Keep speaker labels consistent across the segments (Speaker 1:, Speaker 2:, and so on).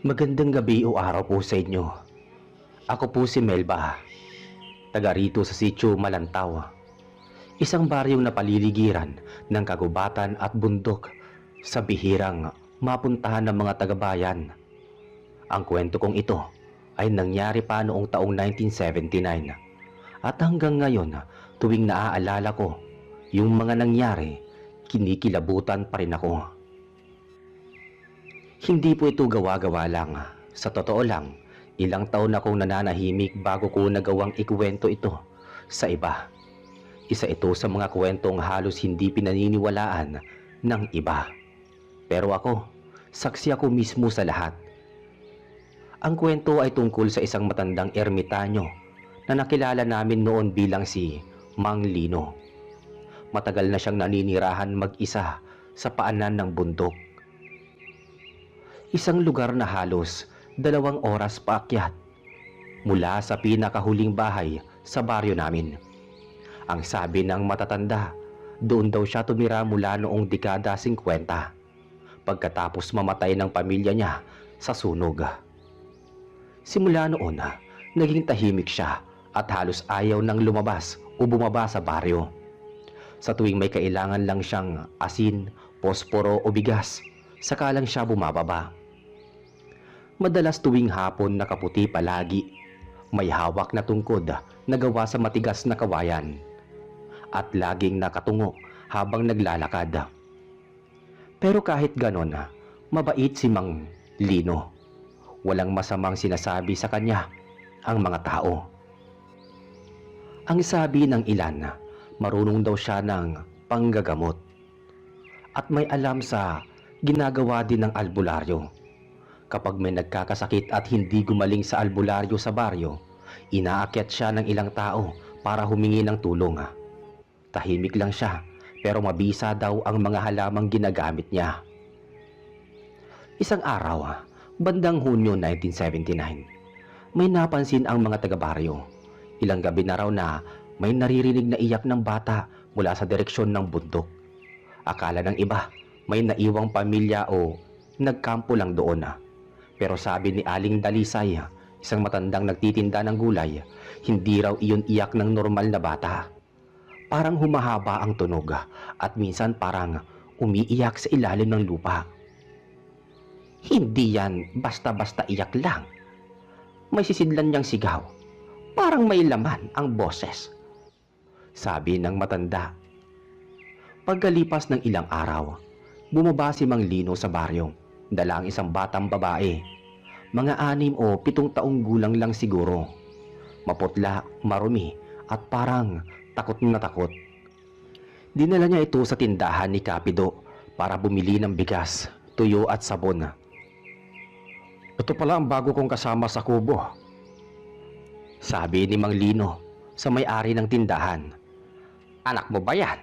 Speaker 1: Magandang gabi o araw po sa inyo. Ako po si Melba, taga rito sa Sitio Malantaw, isang baryong napaliligiran ng kagubatan at bundok sa bihirang mapuntahan ng mga taga-bayan. Ang kwento kong ito ay nangyari pa noong taong 1979 at hanggang ngayon tuwing naaalala ko yung mga nangyari, kinikilabutan pa rin ako. Hindi po ito gawa-gawa lang. Sa totoo lang, ilang taon akong nananahimik bago ko nagawang ikuwento ito sa iba. Isa ito sa mga kwentong halos hindi pinaniniwalaan ng iba. Pero ako, saksi ako mismo sa lahat. Ang kwento ay tungkol sa isang matandang ermitanyo na nakilala namin noon bilang si Mang Lino. Matagal na siyang naninirahan mag-isa sa paanan ng bundok. Isang lugar na halos 2 oras paakyat mula sa pinakahuling bahay sa baryo namin. Ang sabi ng matatanda, doon daw siya tumira mula noong dekada 50 pagkatapos mamatay ng pamilya niya sa sunog. Simula noon, naging tahimik siya at halos ayaw nang lumabas o bumaba sa baryo. Sa tuwing may kailangan lang siyang asin, posporo o bigas, saka lang siya bumababa. Madalas tuwing hapon nakaputi palagi, may hawak na tungkod na gawa sa matigas na kawayan at laging nakatungo habang naglalakad. Pero kahit ganon, mabait si Mang Lino. Walang masamang sinasabi sa kanya ang mga tao. Ang sabi ng ilan, marunong daw siya ng panggagamot at may alam sa ginagawa din ng albularyo. Kapag may nagkakasakit at hindi gumaling sa albularyo sa baryo, inaakyat siya ng ilang tao para humingi ng tulong. Tahimik lang siya pero mabisa daw ang mga halamang ginagamit niya. Isang araw, bandang Hunyo 1979, may napansin ang mga taga-baryo. Ilang gabi na raw na may naririnig na iyak ng bata mula sa direksyon ng bundok. Akala ng iba may naiwang pamilya o nagkampo lang doon. Pero sabi ni Aling Dalisay, isang matandang nagtitinda ng gulay, hindi raw iyon iyak ng normal na bata. Parang humahaba ang tunog at minsan parang umiiyak sa ilalim ng lupa. Hindi yan basta-basta iyak lang. May sisidlan niyang sigaw. Parang may laman ang boses, sabi ng matanda. Pagkalipas ng ilang araw, bumaba si Mang Lino sa baryo. Dala ang isang batang babae, mga 6 o 7 taong gulang lang siguro. Maputla, marumi at parang takot na takot. Dinala niya ito sa tindahan ni Kapido para bumili ng bigas, tuyo at sabon. Ito pala ang bago kong kasama sa kubo, sabi ni Mang Lino sa may-ari ng tindahan. Anak mo ba yan?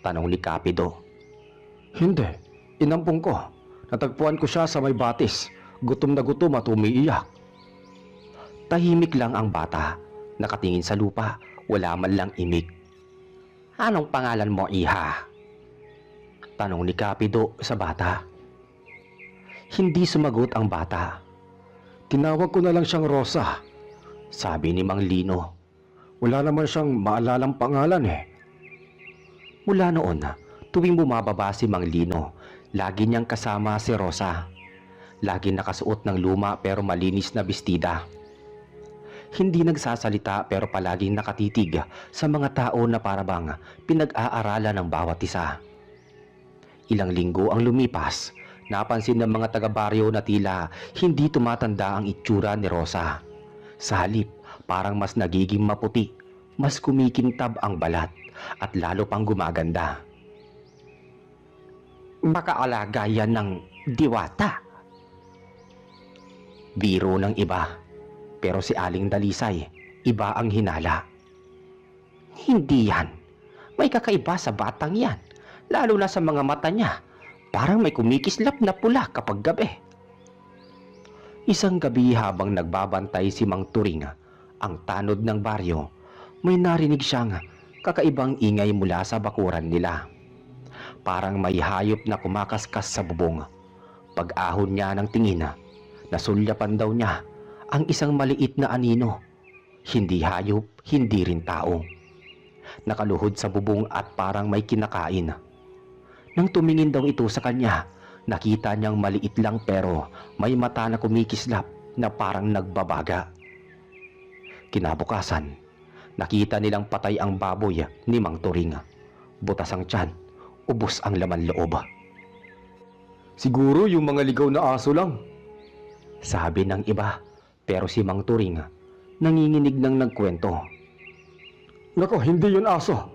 Speaker 1: Tanong ni Kapido. Hindi, inampong ko. Natagpuan ko siya sa may batis, gutom na gutom at umiiyak. Tahimik lang ang bata, nakatingin sa lupa, wala man lang imik. Anong pangalan mo, iha? Tanong ni Kapido sa bata. Hindi sumagot ang bata. Tinawag ko na lang siyang Rosa, sabi ni Mang Lino. Wala naman siyang maalalang pangalan eh. Mula noon, tuwing bumababa si Mang Lino, lagi niyang kasama si Rosa. Lagi nakasuot ng luma pero malinis na bestida. Hindi nagsasalita pero palaging nakatitig sa mga tao na parabang pinag-aaralan ng bawat isa. Ilang linggo ang lumipas, napansin ng mga taga-baryo na tila hindi tumatanda ang itsura ni Rosa. Sa halip, parang mas nagiging maputi, mas kumikintab ang balat at lalo pang gumaganda. Baka alaga yan ng diwata, biro ng iba. Pero si Aling Dalisay, iba ang hinala. Hindi yan. May kakaiba sa batang yan, lalo na sa mga mata niya. Parang may kumikislap na pula kapag gabi. Isang gabi habang nagbabantay si Mang Turing, ang tanod ng baryo, may narinig siyang kakaibang ingay mula sa bakuran nila. Parang may hayop na kumakaskas sa bubong. Pag-ahon niya ng tingin, Nasulyapan daw niya ang isang maliit na anino. Hindi hayop, hindi rin tao. Nakaluhod sa bubong at parang may kinakain. Nang tumingin daw ito sa kanya, nakita niyang maliit lang pero may mata na kumikislap na parang nagbabaga. Kinabukasan, nakita nilang patay ang baboy ni Mang Turing. Butas ang tiyan, ubos ang laman loob.
Speaker 2: Siguro yung mga ligaw na aso lang.
Speaker 1: Sabi ng iba, pero si Mang Turing nanginginig ng nagkwento.
Speaker 2: Nako, hindi yun aso.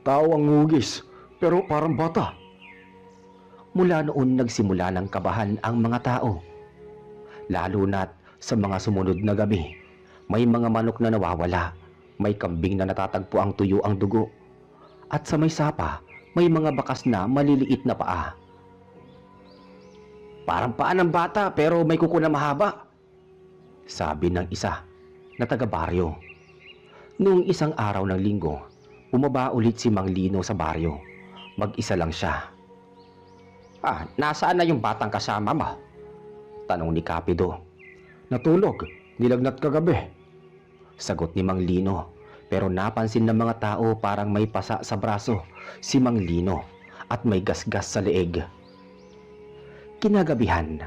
Speaker 2: Tao ang ngugis, pero parang bata.
Speaker 1: Mula noon nagsimula ng kabahan ang mga tao. Lalo na't sa mga sumunod na gabi, may mga manok na nawawala, may kambing na natatagpo ang tuyo ang dugo, at sa may sapa, may mga bakas na maliliit na paa. Parang paa ng bata pero may kuko na mahaba, sabi ng isa na taga-baryo. Noong isang araw ng linggo, umaba ulit si Mang Lino sa baryo. Mag-isa lang siya. Nasaan na yung batang kasama mo? Tanong ni Kapido.
Speaker 2: Natulog, nilagnat kagabi.
Speaker 1: Sagot ni Mang Lino, pero napansin ng mga tao parang may pasa sa braso si Mang Lino at may gasgas sa leeg. Kinagabihan,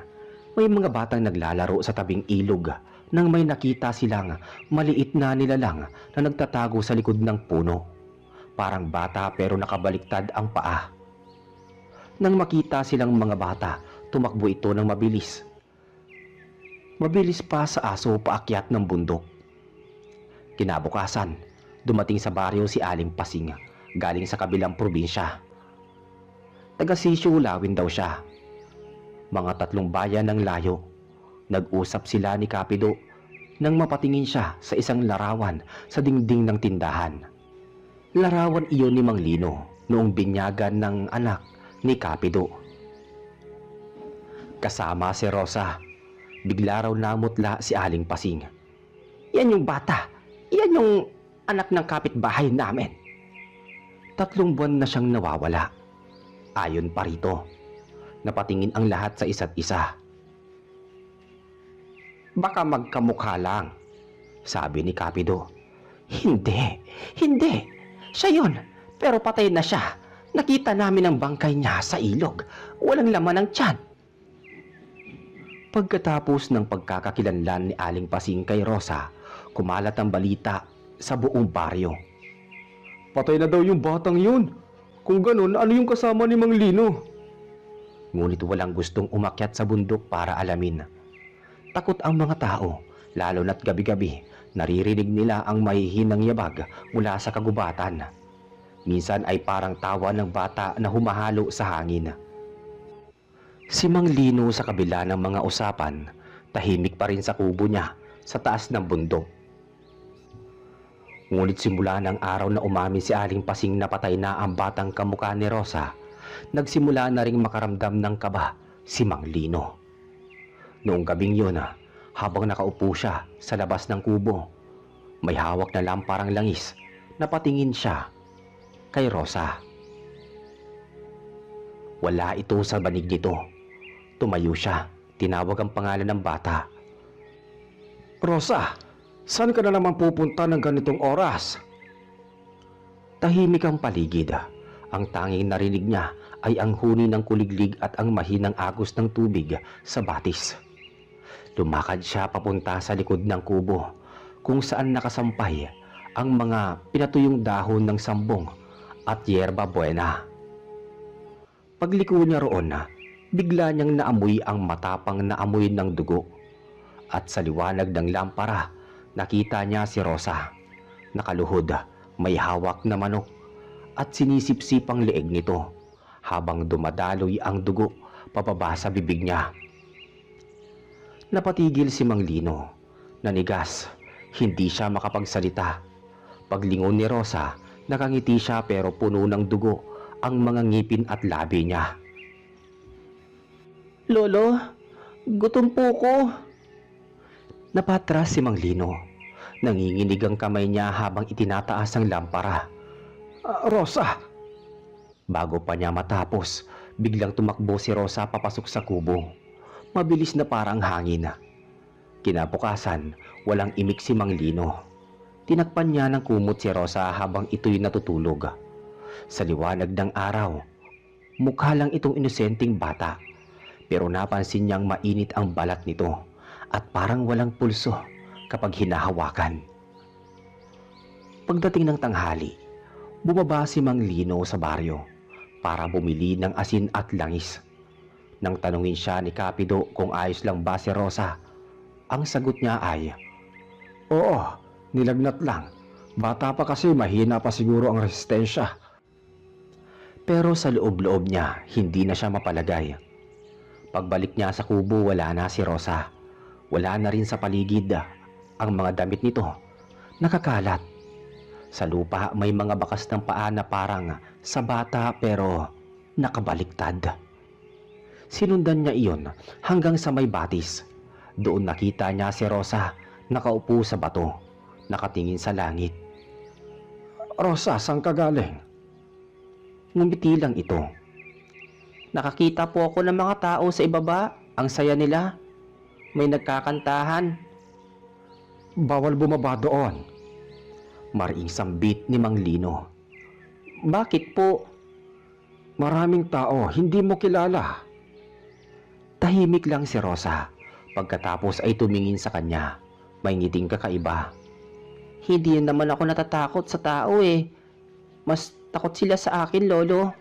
Speaker 1: may mga batang naglalaro sa tabing ilog nang may nakita silang maliit na nilalang na nagtatago sa likod ng puno. Parang bata pero nakabaliktad ang paa. Nang makita silang mga bata, tumakbo ito ng mabilis. Mabilis pa sa aso paakyat ng bundok. Kinabukasan, dumating sa baryo si Aling Pasing, galing sa kabilang probinsya. Taga-Sisyo Lawin daw siya. Mga 3 bayan ng layo. Nag-usap sila ni Kapido nang mapatingin siya sa isang larawan sa dingding ng tindahan. Larawan iyon ni Mang Lino noong binyagan ng anak ni Kapido. Kasama si Rosa. Bigla raw namutla si Aling Pasing. Yan yung bata. Yan yung anak ng kapitbahay namin. 3 buwan na siyang nawawala. Ayon pa rito, napatingin ang lahat sa isa't isa. Baka magkamukha lang, sabi ni Kapido. Hindi. Siya yun, pero patay na siya. Nakita namin ang bangkay niya sa ilog. Walang laman ang tiyan. Pagkatapos ng pagkakakilanlan ni Aling Pasing kay Rosa, kumalat ang balita sa buong baryo.
Speaker 2: Patay na daw yung batang yun. Kung ganun, ano yung kasama ni Mang Lino?
Speaker 1: Ngunit walang gustong umakyat sa bundok para alamin. Takot ang mga tao, lalo na't gabi-gabi, naririnig nila ang mahihinang yabag mula sa kagubatan. Minsan ay parang tawa ng bata na humahalo sa hangin. Si Mang Lino sa kabila ng mga usapan, tahimik pa rin sa kubo niya sa taas ng bundok. Ngunit simula ng araw na umamin si Aling Pasing na patay na ang batang kamukha ni Rosa, nagsimula na ring makaramdam ng kaba si Mang Lino. Noong gabing yun, habang nakaupo siya sa labas ng kubo, may hawak na lamparang langis, napatingin siya kay Rosa. Wala ito sa banig nito. Tumayo siya, tinawag ang pangalan ng bata.
Speaker 2: Rosa, saan ka na naman pupunta ng ganitong oras?
Speaker 1: Tahimik ang paligid. Ang tanging narinig niya ay ang huni ng kuliglig at ang mahinang agos ng tubig sa batis. Lumakad siya papunta sa likod ng kubo kung saan nakasampay ang mga pinatuyong dahon ng sambong at yerba buena. Pagliko niya roon, bigla niyang naamoy ang matapang na amoy ng dugo. At sa liwanag ng lampara, nakita niya si Rosa. Nakaluhod, may hawak na manok at sinisipsip ang leeg nito habang dumadaloy ang dugo pababa sa bibig niya. Napatigil si Mang Lino. Nanigas, hindi siya makapagsalita. Paglingon ni Rosa, nakangiti siya pero puno ng dugo ang mga ngipin at labi niya. Lolo, gutom po ko. Napatras si Mang Lino. Nanginginig ang kamay niya habang itinataas ang lampara.
Speaker 2: Rosa!
Speaker 1: Bago pa niya matapos, biglang tumakbo si Rosa papasok sa kubo. Mabilis na parang hangin. Kinabukasan, walang imik si Mang Lino. Tinakpan niya ng kumot si Rosa habang ito'y natutulog. Sa liwanag ng araw, mukha lang itong inosenteng bata. Pero napansin niyang mainit ang balat nito at parang walang pulso kapag hinahawakan. Pagdating ng tanghali, bumaba si Mang Lino sa baryo para bumili ng asin at langis. Nang tanungin siya ni Kapido kung ayos lang ba si Rosa, ang sagot niya ay,
Speaker 2: Oo, nilagnat lang. Bata pa kasi, mahina pa siguro ang resistensya.
Speaker 1: pero sa loob-loob niya hindi na siya mapalagay. Pagbalik niya sa kubo, wala na si Rosa. Wala na rin sa paligid ang mga damit nito, nakakalat. Sa lupa may mga bakas ng paa na parang sa bata pero nakabaliktad. Sinundan niya iyon hanggang sa may batis. Doon nakita niya si Rosa nakaupo sa bato, nakatingin sa langit.
Speaker 2: Rosa, saan ka galing?
Speaker 1: Ngumiti lang ito. Nakakita po ako ng mga tao sa ibaba. Ang saya nila. May nagkakantahan.
Speaker 2: Bawal bumaba doon.
Speaker 1: Mariing sambit ni Mang Lino. Bakit po?
Speaker 2: Maraming tao, hindi mo kilala.
Speaker 1: Tahimik lang si Rosa. Pagkatapos ay tumingin sa kanya. May ngiting kakaiba. Hindi naman ako natatakot sa tao eh. Mas takot sila sa akin, Lolo.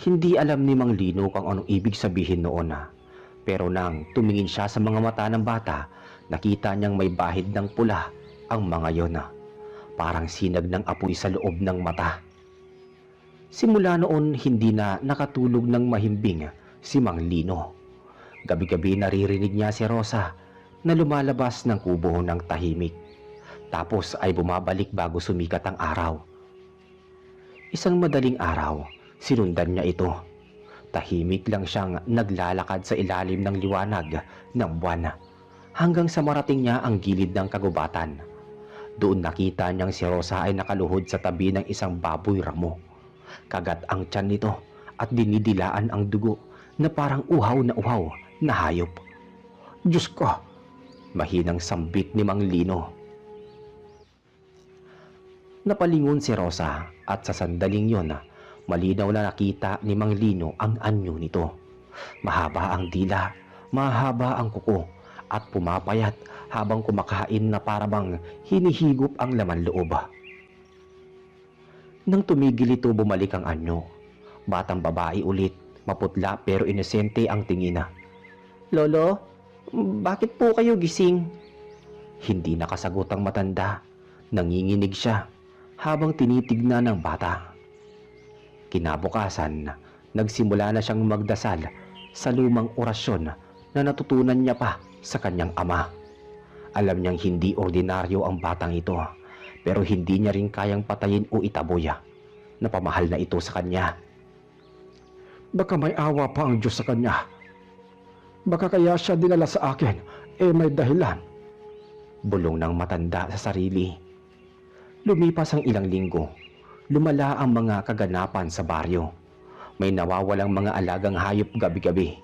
Speaker 1: Hindi alam ni Mang Lino kung anong ibig sabihin noon Pero nang tumingin siya sa mga mata ng bata, nakita niyang may bahid ng pula ang mga yon. Parang sinag ng apoy sa loob ng mata. Simula noon hindi na nakatulog ng mahimbing si Mang Lino. Gabi-gabi naririnig niya si Rosa na lumalabas ng kubo ng tahimik. Tapos ay bumabalik bago sumikat ang araw. Isang madaling araw, sinundan niya ito. Tahimik lang siyang naglalakad sa ilalim ng liwanag ng buwan hanggang sa marating niya ang gilid ng kagubatan. Doon nakita niyang si Rosa ay nakaluhod sa tabi ng isang baboy ramo. Kagat ang tiyan nito at dinidilaan ang dugo na parang uhaw na hayop.
Speaker 2: Diyos ko!
Speaker 1: Mahinang sambit ni Mang Lino. Napalingon si Rosa at sa sandaling yon, malinaw na nakita ni Mang Lino ang anyo nito. Mahaba ang dila, mahaba ang kuko at pumapayat habang kumakain na parabang hinihigop ang laman loob. Nang tumigil ito, bumalik ang anyo. Batang babae ulit, maputla pero inosente ang tingin. Lolo, bakit po kayo gising? Hindi nakasagot ang matanda. Nanginginig siya habang tinitignan ng bata. Kinabukasan, nagsimula na siyang magdasal sa lumang orasyon na natutunan niya pa sa kanyang ama. Alam niyang hindi ordinaryo ang batang ito, pero hindi niya rin kayang patayin o itaboy. Napamahal na ito sa kanya.
Speaker 2: Baka may awa pa ang Diyos sa kanya. Baka kaya siya dinala sa akin, may dahilan.
Speaker 1: Bulong ng matanda sa sarili. Lumipas ang ilang linggo. Lumala ang mga kaganapan sa baryo. May nawawalang mga alagang hayop gabi-gabi.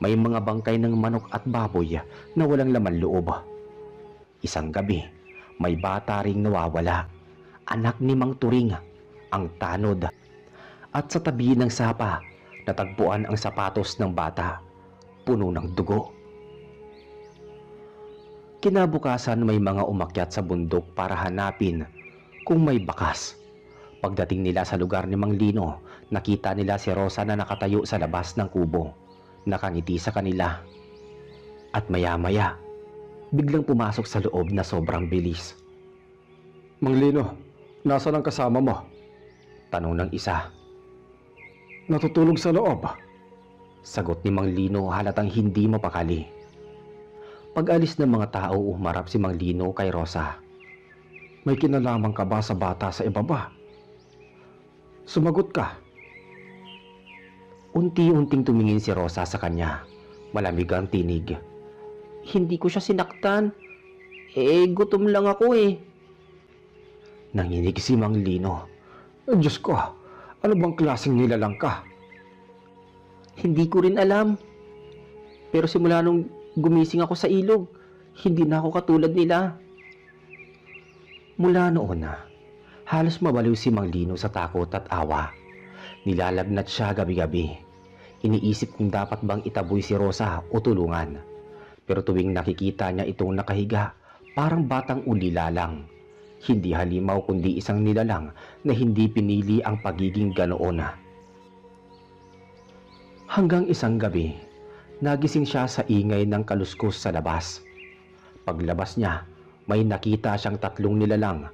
Speaker 1: May mga bangkay ng manok at baboy na walang laman loob. Isang gabi, may bata ring nawawala. Anak ni Mang Turing, ang tanod. At sa tabi ng sapa, natagpuan ang sapatos ng bata, puno ng dugo. Kinabukasan may mga umakyat sa bundok para hanapin kung may bakas. Pagdating nila sa lugar ni Mang Lino, nakita nila si Rosa na nakatayo sa labas ng kubo, nakangiti sa kanila. At maya-maya, biglang pumasok sa loob na sobrang bilis.
Speaker 2: Mang Lino, nasaan ang kasama mo?
Speaker 1: Tanong ng isa.
Speaker 2: Natutulog sa loob.
Speaker 1: Sagot ni Mang Lino halatang hindi mapakali. Pag-alis ng mga tao, umarap si Mang Lino kay Rosa.
Speaker 2: May kinalaman ka ba sa bata sa ibaba? Sumagot ka.
Speaker 1: Unti-unting tumingin si Rosa sa kanya. Malamig ang tinig. Hindi ko siya sinaktan. Gutom lang ako eh. Nanginig si Mang Lino.
Speaker 2: Diyos ko, ano bang klaseng nilalang ka?
Speaker 1: Hindi ko rin alam. Pero simula nung gumising ako sa ilog, hindi na ako katulad nila. Mula noon halos mabaliw si Mang Lino sa takot at awa. Nilalagnat siya gabi-gabi. Iniisip kung dapat bang itaboy si Rosa o tulungan. Pero tuwing nakikita niya itong nakahiga, parang batang ulila lang. Hindi halimaw kundi isang nilalang na hindi pinili ang pagiging ganoon. Hanggang isang gabi, nagising siya sa ingay ng kaluskos sa labas. Paglabas niya, may nakita siyang 3 nilalang,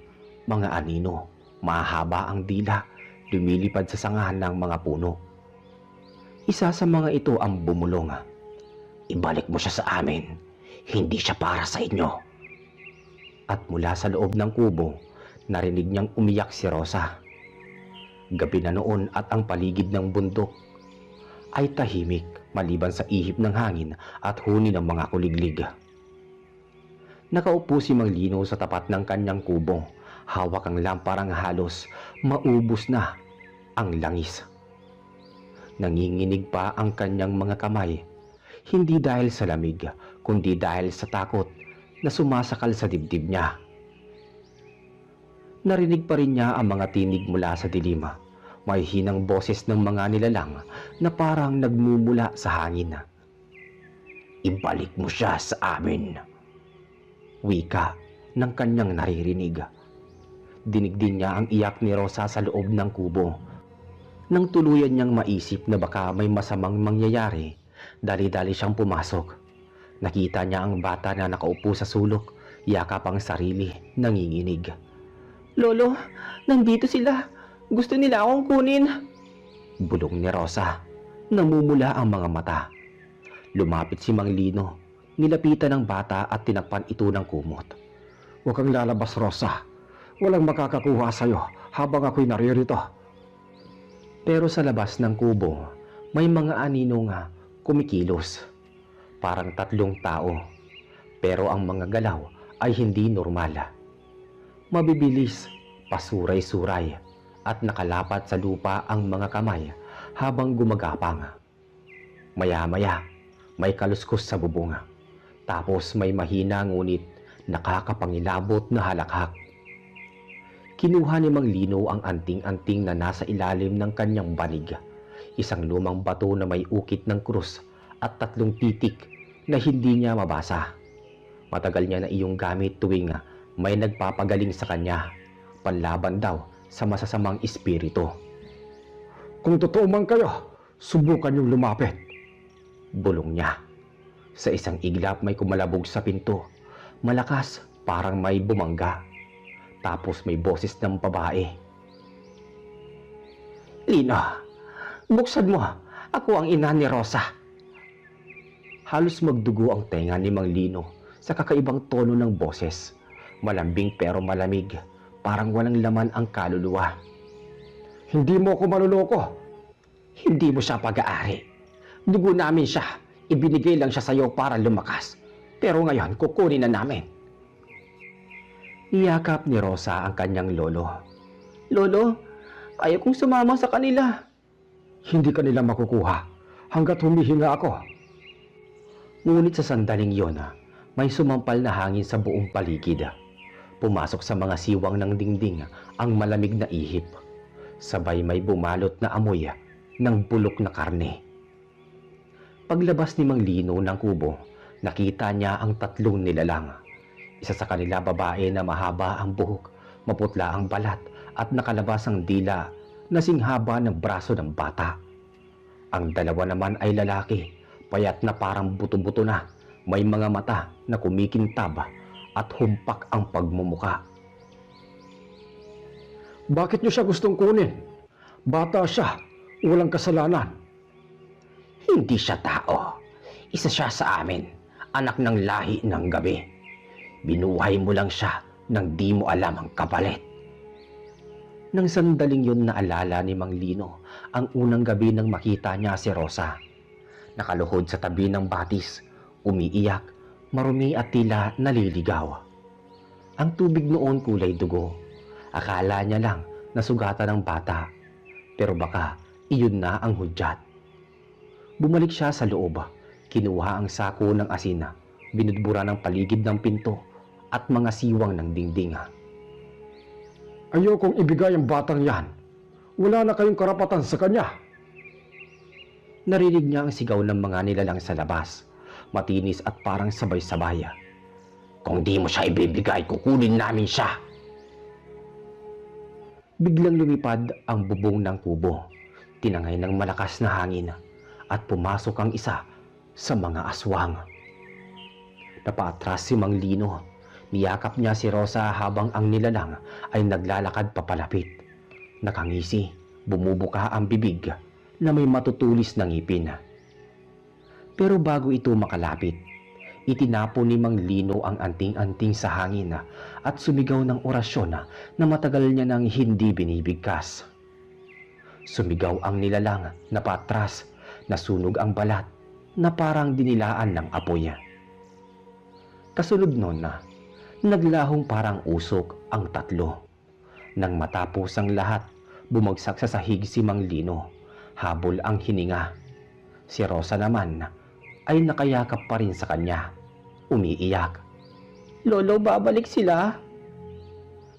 Speaker 1: mga anino, mahaba ang dila, lumilipad sa sangahan ng mga puno. Isa sa mga ito ang bumulong. "Ibalik mo siya sa amin, hindi siya para sa inyo." At mula sa loob ng kubo, narinig niyang umiyak si Rosa. Gabi na noon at ang paligid ng bundok ay tahimik maliban sa ihip ng hangin at huni ng mga kuliglig. Nakaupo si Mang Lino sa tapat ng kanyang kubo, hawak ang lamparang halos maubos na ang langis. Nanginginig pa ang kanyang mga kamay, hindi dahil sa lamig, kundi dahil sa takot na sumasakal sa dibdib niya. Narinig pa rin niya ang mga tinig mula sa dilim, may hinang boses ng mga nilalang na parang nagmumula sa hangin. "Ibalik mo siya sa amin," wika ng kanyang naririnig. Dinig din niya ang iyak ni Rosa sa loob ng kubo. Nang tuluyan niyang maisip na baka may masamang mangyayari, dali-dali siyang pumasok. Nakita niya ang bata na nakaupo sa sulok, yakap ang sarili, nanginginig. "Lolo, nandito sila. Gusto nila akong kunin." Bulong ni Rosa. Namumula ang mga mata. Lumapit si Mang Lino, nilapitan ng bata at tinakpan ito ng kumot.
Speaker 2: Huwag kang lalabas, Rosa. Walang makakakuha sa'yo habang ako'y naririto.
Speaker 1: Pero sa labas ng kubo, may mga anino nga kumikilos. Parang 3 tao. Pero ang mga galaw ay hindi normal. Mabibilis, pasuray-suray, at nakalapat sa lupa ang mga kamay habang gumagapang. Maya-maya, may kaluskos sa bubong. Tapos may mahina ngunit nakakapangilabot na halakhak. Kinuha ni Mang Lino ang anting-anting na nasa ilalim ng kanyang banig. Isang lumang bato na may ukit ng krus at 3 titik na hindi niya mabasa. Matagal niya na iyong gamit tuwing may nagpapagaling sa kanya, panlaban daw sa masasamang espiritu.
Speaker 2: Kung totoo man kayo, subukan niyong lumapit.
Speaker 1: Bulong niya. Sa isang iglap may kumalabog sa pinto. Malakas, parang may bumangga. Tapos may boses ng babae. "Lino, buksan mo. Ako ang ina ni Rosa." Halos magdugo ang tenga ni Mang Lino sa kakaibang tono ng boses. Malambing pero malamig, parang walang laman ang kaluluwa.
Speaker 2: Hindi mo ako maluloko.
Speaker 1: "Hindi mo siya pag-aari. Dugo namin siya. Ibinigay lang siya sa iyo para lumakas. Pero ngayon, kukunin na namin." Niyakap ni Rosa ang kanyang lolo. "Lolo, ayaw kong sumama sa kanila."
Speaker 2: Hindi kanila makukuha hanggat humihinga ako.
Speaker 1: Ngunit sa sandaling yon, may sumampal na hangin sa buong paligid. Pumasok sa mga siwang ng dingding ang malamig na ihip. Sabay may bumalot na amoy ng bulok na karne. Paglabas ni Mang Lino ng kubo, nakita niya ang 3 nilalang. Isa sa kanila babae na mahaba ang buhok, maputla ang balat at nakalabas ang dila na singhaba ng braso ng bata. Ang 2 naman ay lalaki, payat na parang buto-buto na, may mga mata na kumikintab at humpak ang pagmumuka.
Speaker 2: Bakit niyo siya gustong kunin? Bata siya, walang kasalanan.
Speaker 1: "Hindi siya tao. Isa siya sa amin, anak ng lahi ng gabi. Binuhay mo lang siya nang di mo alam ang kapalit." Nang sandaling yun naalala ni Mang Lino ang unang gabi nang makita niya si Rosa. Nakaluhod sa tabi ng batis, umiiyak, marumi at tila naliligaw. Ang tubig noon kulay dugo. Akala niya lang nasugatan ng bata, pero baka iyon na ang hudyat. Bumalik siya sa loob, Kinuha ang sako ng asin, binudbura ng paligid ng pinto at mga siwang ng dingding.
Speaker 2: Ayokong ibigay ang batang yan. Wala na kayong karapatan sa kanya.
Speaker 1: Narinig niya ang sigaw ng mga nilalang sa labas, matinis at parang sabay-sabay. Kung di mo siya ibibigay, kukunin namin siya. Biglang lumipad ang bubong ng kubo, tinangay ng malakas na hangin at pumasok ang isa sa mga aswang. Napaatras si Mang Lino. Niyakap niya si Rosa habang ang nilalang ay naglalakad papalapit. Nakangisi, bumubuka ang bibig na may matutulis na ngipin. Pero bago ito makalapit, itinapo ni Mang Lino ang anting-anting sa hangin at sumigaw ng orasyon na matagal niya nang hindi binibigkas. Sumigaw ang nilalang na patras, nasunog ang balat na parang dinilaan ng apoy. Kasunod nun naglahong parang usok ang tatlo. Nang matapos ang lahat, bumagsak sa sahig si Mang Lino. Habol ang hininga. Si Rosa naman ay nakayakap pa rin sa kanya. Umiiyak. Lolo, babalik sila?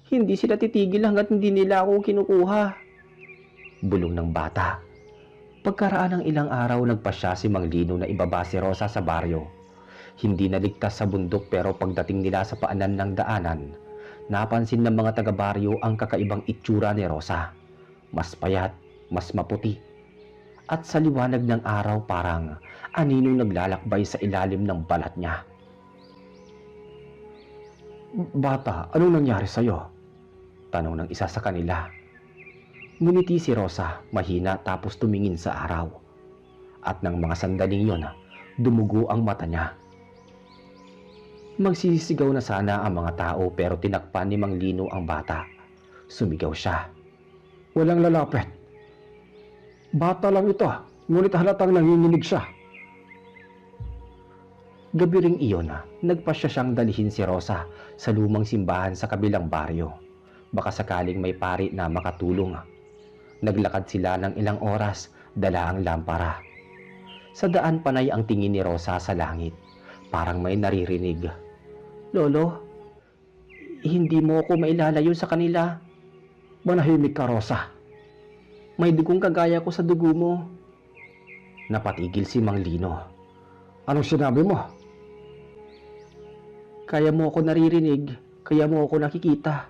Speaker 1: Hindi sila titigil hanggat hindi nila ako kinukuha. Bulong ng bata. Pagkaraan ng ilang araw, nagpasya si Mang Lino na ibaba si Rosa sa baryo. Hindi naligtas sa bundok, pero pagdating nila sa paanan ng daanan, napansin ng mga taga-baryo ang kakaibang itsura ni Rosa. Mas payat, mas maputi, at sa liwanag ng araw parang aninong naglalakbay sa ilalim ng balat niya.
Speaker 2: Bata, anong nangyari sa'yo?
Speaker 1: Tanong ng isa sa kanila. Ngumiti si Rosa, mahina, tapos tumingin sa araw. At ng mga sandaling yon, dumugo ang mata niya. Magsisigaw na sana ang mga tao, pero tinakpan ni Mang Lino ang bata. Sumigaw siya.
Speaker 2: Walang lalapit. Bata lang ito, ngunit halatang nanginginig siya.
Speaker 1: Gabi ring iyon, nagpasya siyang dalhin si Rosa sa lumang simbahan sa kabilang baryo. Baka sakaling may pari na makatulong. Naglakad sila ng ilang oras, dala ang lampara. Sa daan, panay ang tingin ni Rosa sa langit. Parang may naririnig. Lolo, hindi mo ako mailalayo sa kanila.
Speaker 2: Manahimik ka, Rosa.
Speaker 1: May dugong kagaya ko sa dugo mo. Napatigil si Mang Lino.
Speaker 2: Anong sinabi mo?
Speaker 1: Kaya mo ako naririnig, kaya mo ako nakikita.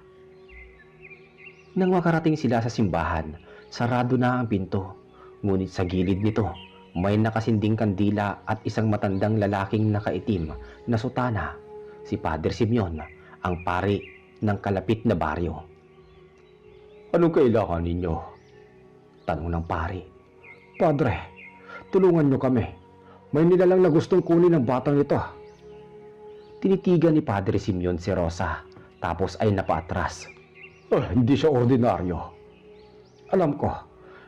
Speaker 1: Nang makarating sila sa simbahan, sarado na ang pinto. Ngunit sa gilid nito, may nakasinding kandila at isang matandang lalaking nakaitim na sutana, si Padre Simeon, ang pari ng kalapit na baryo. Anong kailangan ninyo? Tanong ng pari.
Speaker 2: Padre, tulungan niyo kami. May nilalang na gustong kunin ng batang ito.
Speaker 1: Tinitigan ni Padre Simeon si Rosa, tapos ay napaatras.
Speaker 2: Hindi siya ordinaryo. Alam ko,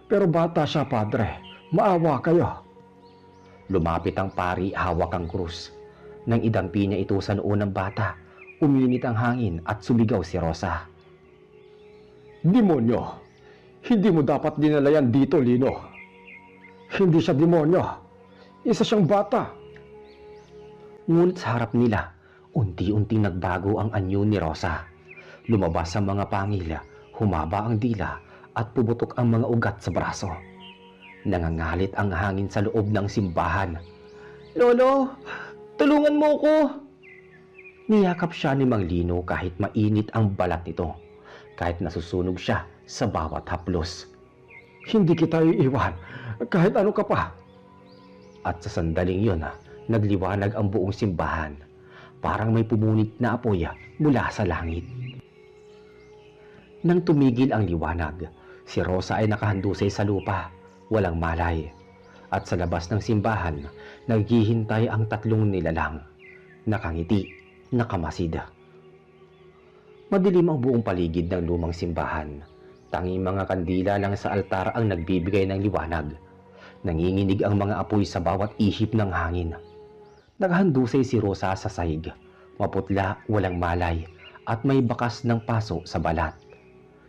Speaker 2: pero bata siya, Padre. Maawa kayo.
Speaker 1: Lumapit ang pari, hawak ang krus. Nang idampi niya ito sa noo ng bata, uminit ang hangin at sumigaw si Rosa.
Speaker 2: Demonyo! Hindi mo dapat dinala yan dito, Lino. Hindi siya demonyo. Isa siyang bata.
Speaker 1: Ngunit sa harap nila, unti-unting nagbago ang anyo ni Rosa. Lumabas ang mga pangil, humaba ang dila at pubutok ang mga ugat sa braso. Nangangalit ang hangin sa loob ng simbahan. Lolo, tulungan mo ko! Niyakap siya ni Mang Lino kahit mainit ang balat nito, kahit nasusunog siya sa bawat haplos.
Speaker 2: Hindi kita iiwan, kahit ano ka pa.
Speaker 1: At sa sandaling yun, nagliwanag ang buong simbahan. Parang may pumunit na apoy mula sa langit. Nang tumigil ang liwanag, si Rosa ay nakahandusay sa lupa, walang malay. At sa labas ng simbahan, naghihintay ang tatlong nilalang. Nakangiti, nakamasid. Madilim ang buong paligid ng lumang simbahan. Tanging mga kandila lang sa altar ang nagbibigay ng liwanag. Nanginginig ang mga apoy sa bawat ihip ng hangin. Nakahandusay si Rosa sa sahig. Maputla, walang malay, at may bakas ng paso sa balat.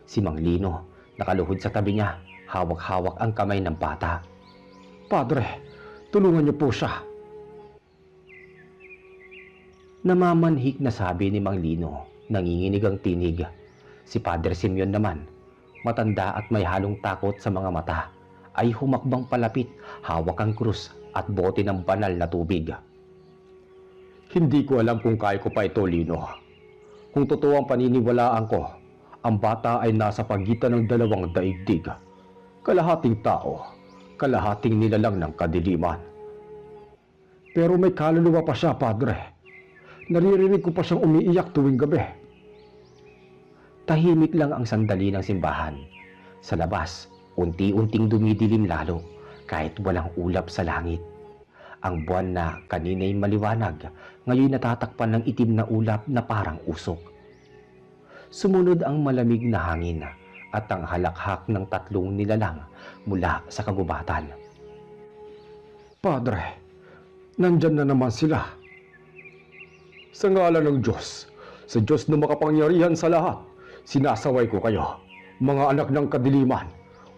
Speaker 1: Si Mang Lino, nakaluhod sa tabi niya, hawak-hawak ang kamay ng bata.
Speaker 2: Padre, tulungan niyo po siya.
Speaker 1: Namamanhik na sabi ni Mang Lino, nanginginig ang tinig. Si Padre Simeon naman, matanda at may halong takot sa mga mata, ay humakbang palapit, hawak ang krus at bote ng banal na tubig. Hindi ko alam kung kaya ko pa ito, Lino. Kung totoo ang paniniwalaan ko, ang bata ay nasa pagitan ng dalawang daigdig. Kalahating tao, kalahating nilalang ng kadiliman.
Speaker 2: Pero may kaluluwa pa siya, Padre. Naririnig ko pa siyang umiiyak tuwing gabi.
Speaker 1: Tahimik lang ang sandali ng simbahan. Sa labas, unti-unting dumidilim lalo kahit walang ulap sa langit. Ang buwan na kanina'y maliwanag, ngayon natatakpan ng itim na ulap na parang usok. Sumunod ang malamig na hangin at ang halakhak ng tatlong nilalang mula sa kagubatan.
Speaker 2: Padre, nandyan na naman sila. Sa ngalan ng Diyos, sa Diyos na makapangyarihan sa lahat, sinasaway ko kayo, mga anak ng kadiliman.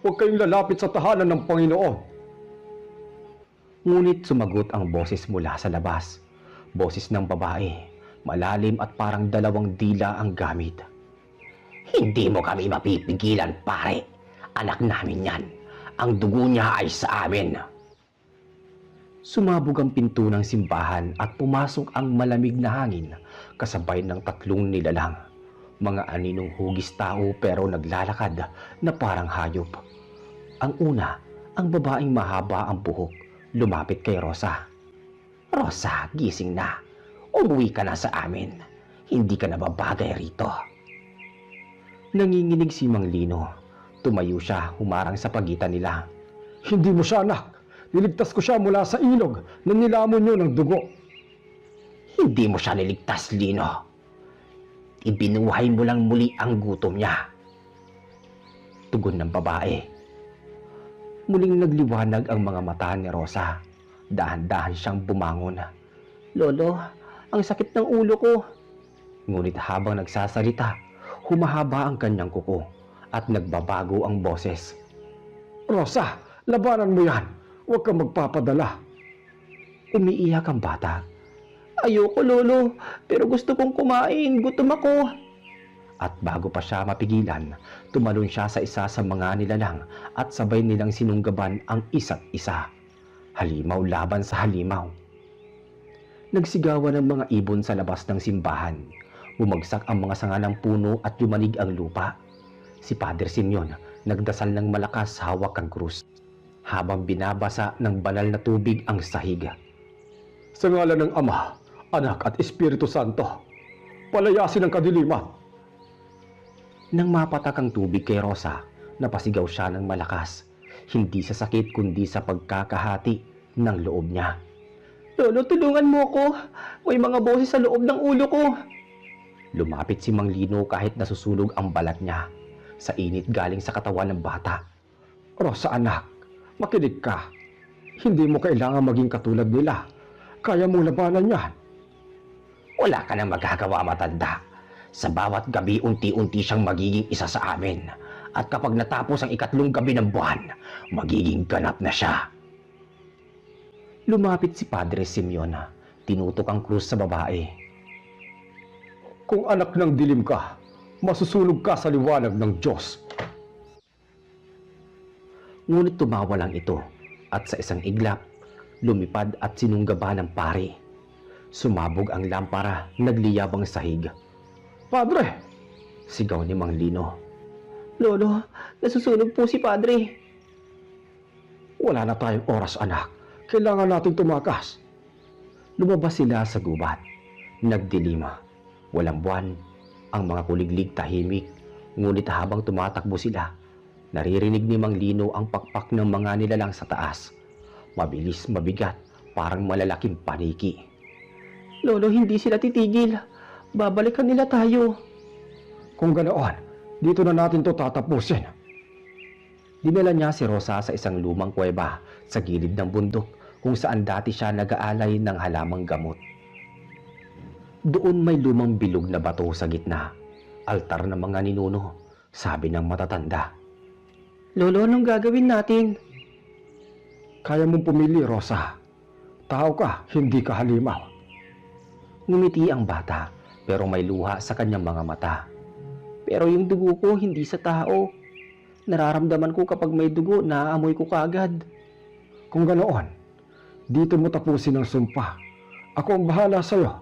Speaker 2: Huwag kayong lalapit sa tahanan ng Panginoon.
Speaker 1: Ngunit sumagot ang boses mula sa labas. Boses ng babae, malalim at parang dalawang dila ang gamit. Hindi mo kami mapipigilan, pare. Anak namin yan. Ang dugo niya ay sa amin. Sumabog ang pinto ng simbahan at pumasok ang malamig na hangin kasabay ng tatlong nilalang. Mga aninong hugis tao pero naglalakad na parang hayop. Ang una, ang babaeng mahaba ang buhok, lumapit kay Rosa. Rosa, gising na. Umuwi ka na sa amin. Hindi ka na babagay rito. Nanginginig si Mang Lino. Tumayo siya, humarang sa pagitan nila.
Speaker 2: Hindi mo siya anak. Niligtas ko siya mula sa ilog na nilamon niyo ng dugo.
Speaker 1: Hindi mo siya niligtas, Lino. Ibinuhay mo lang muli ang gutom niya. Tugon ng babae. Muling nagliwanag ang mga mata ni Rosa. Dahan-dahan siyang bumangon. Lolo, ang sakit ng ulo ko. Ngunit habang nagsasalita, humahaba ang kanyang kuko at nagbabago ang boses.
Speaker 2: Rosa, labanan mo yan. Huwag kang magpapadala.
Speaker 1: Umiiyak ang bata. Ayoko, Lolo, pero gusto kong kumain. Gutom ako. At bago pa siya mapigilan, tumalon siya sa isa sa mga nilalang at sabay nilang sinunggaban ang isa't isa. Halimaw laban sa halimaw. Nagsigawan ang mga ibon sa labas ng simbahan. Bumagsak ang mga sanga ng puno at yumanig ang lupa. Si Padre Simeon nagdasal ng malakas hawak ang krus, habang binabasa ng banal na tubig ang sahig.
Speaker 2: Sa ngalan ng Ama, Anak at Espiritu Santo, palayasin ang kadiliman.
Speaker 1: Nang mapatak ang tubig kay Rosa, napasigaw siya ng malakas, hindi sa sakit kundi sa pagkakahati ng loob niya. Lolo, tulungan mo ko. May mga boses sa loob ng ulo ko. Lumapit si Mang Lino kahit nasusunog ang balat niya sa init galing sa katawan ng bata.
Speaker 2: Rosa anak, makinig ka. Hindi mo kailangan maging katulad nila. Kaya mong labanan yan.
Speaker 1: Wala ka nang magagawa, matanda. Sa bawat gabi, unti-unti siyang magiging isa sa amin. At kapag natapos ang ikatlong gabi ng buwan, magiging ganap na siya. Lumapit si Padre Simeon. Tinutok ang krus sa babae.
Speaker 2: Kung anak ng dilim ka, masusunog ka sa liwanag ng Diyos.
Speaker 1: Ngunit tumawa lang ito at sa isang iglap, lumipad at sinunggaba ng pari. Sumabog ang lampara, nagliyab ang sahig.
Speaker 2: Padre!
Speaker 1: Sigaw ni Mang Lino. Lolo, nasusunog po si Padre.
Speaker 2: Wala na tayong oras anak. Kailangan nating tumakas.
Speaker 1: Lumabas sila sa gubat. Nagdilima. Walang buwan. Ang mga kuliglig tahimik. Ngunit habang tumatakbo sila, naririnig ni Mang Lino ang pakpak ng mga nilalang sa taas. Mabilis, mabigat, parang malalaking paniki. Lolo, hindi sila titigil. Babalikan nila tayo.
Speaker 2: Kung ganoon, dito na natin to tatapusin.
Speaker 1: Dinala niya si Rosa sa isang lumang kuweba sa gilid ng bundok kung saan dati siya nag-aalay ng halamang gamot. Doon may lumang bilog na bato sa gitna. Altar ng mga ninuno, sabi ng matatanda. Lolo, anong gagawin natin?
Speaker 2: Kaya mong pumili, Rosa. Tao ka, hindi ka halimaw.
Speaker 1: Ngumiti ang bata pero may luha sa kanyang mga mata. Pero yung dugo ko hindi sa tao. Nararamdaman ko kapag may dugo, naaamoy ko kaagad.
Speaker 2: Kung ganoon, dito mo tapusin ang sumpa. Ako ang bahala sa'yo.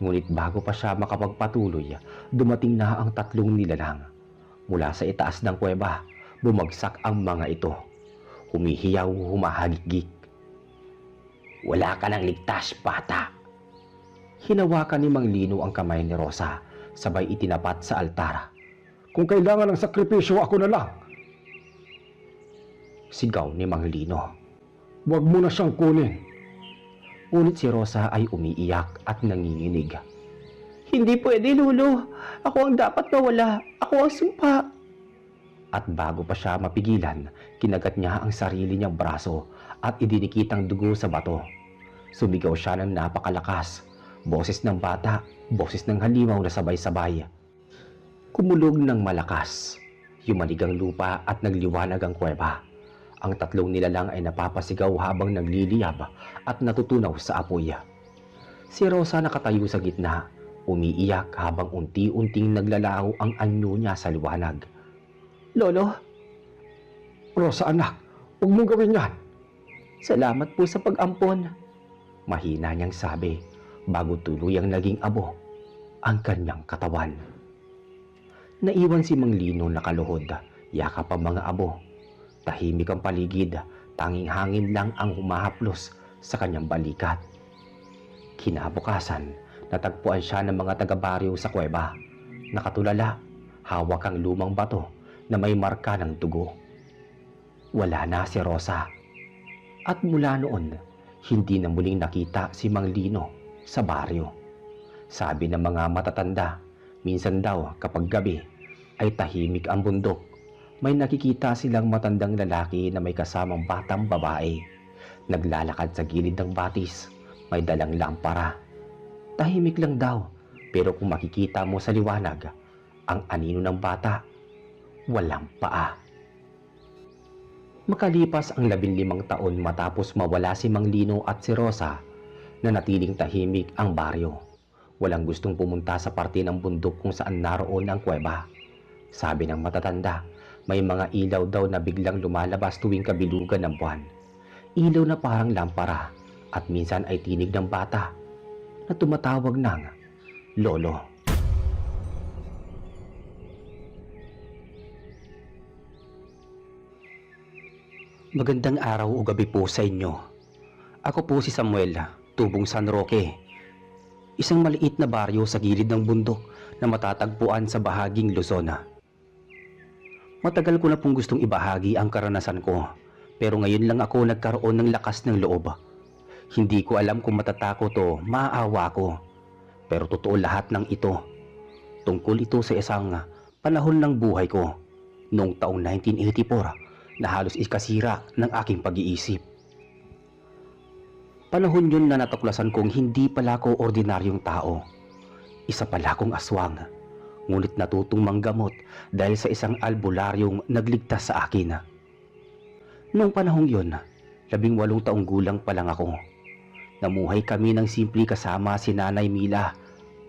Speaker 1: Ngunit bago pa siya makapagpatuloy, dumating na ang tatlong nilalang. Mula sa itaas ng kuweba, bumagsak ang mga ito. Humihiyaw, humahagik-gik. Wala ka nang ligtas, bata. Hinawakan ni Mang Lino ang kamay ni Rosa, sabay itinapat sa altar.
Speaker 2: Kung kailangan ng sakripisyo, ako na lang.
Speaker 1: Sigaw ni Mang Lino.
Speaker 2: Huwag mo na siyang kunin.
Speaker 1: Ngunit si Rosa ay umiiyak at nanginginig. Hindi pwede, Lolo. Ako ang dapat mawala. Ako ang sumpa. At bago pa siya mapigilan, kinagat niya ang sarili niyang braso at idinikit ang dugo sa bato. Sumigaw siya ng napakalakas. Boses ng bata, boses ng halimaw na sabay-sabay. Kumulog ng malakas. Yumanig ang lupa at nagliwanag ang kuweba. Ang tatlong nilalang ay napapasigaw habang nagliliyab at natutunaw sa apoy. Si Rosa nakatayo sa gitna, umiiyak habang unti-unting naglalaho ang anyo niya sa liwanag. Lolo?
Speaker 2: Rosa anak, huwag mong gawin yan.
Speaker 1: Salamat po sa pag-ampon. Mahina niyang sabi bago tuluyang naging abo ang kanyang katawan. Naiwan si Mang Lino nakaluhod, yakap ang mga abo. Tahimik ang paligid, tanging hangin lang ang humahaplos sa kanyang balikat. Kinabukasan, natagpuan siya ng mga taga-baryo sa kuweba. Nakatulala, hawak ang lumang bato na may marka ng dugo. Wala na si Rosa. At mula noon, hindi na muling nakita si Mang Lino sa baryo. Sabi ng mga matatanda, minsan daw kapag gabi ay tahimik ang bundok. May nakikita silang matandang lalaki na may kasamang batang babae. Naglalakad sa gilid ng batis, may dalang lampara. Tahimik lang daw, pero kung makikita mo sa liwanag, ang anino ng bata, walang paa. Makalipas ang 15 taon matapos mawala si Mang Lino at si Rosa, nanatiling tahimik ang baryo. Walang gustong pumunta sa parte ng bundok kung saan naroon ang kuweba. Sabi ng matatanda, may mga ilaw daw na biglang lumalabas tuwing kabilugan ng buwan. Ilaw na parang lampara at minsan ay tinig ng bata na tumatawag ng Lolo. Magandang araw o gabi po sa inyo. Ako po si Samuel, tubong San Roque. Isang maliit na baryo sa gilid ng bundok na matatagpuan sa bahaging Luzon. Matagal ko na pong gustong ibahagi ang karanasan ko, pero ngayon lang ako nagkaroon ng lakas ng loob. Hindi ko alam kung matatakot o maaawa ko, pero totoo lahat ng ito. Tungkol ito sa isang panahon ng buhay ko, noong taong 1984 na halos ikasira ng aking pag-iisip. Panahon yun na natuklasan kong hindi pala ako ordinaryong tao. Isa pala akong aswang. Ngunit natutong manggamot dahil sa isang albularyong nagligtas sa akin. Noong panahong yon, 18 taong gulang pa lang ako. Namuhay kami ng simple kasama si Nanay Mila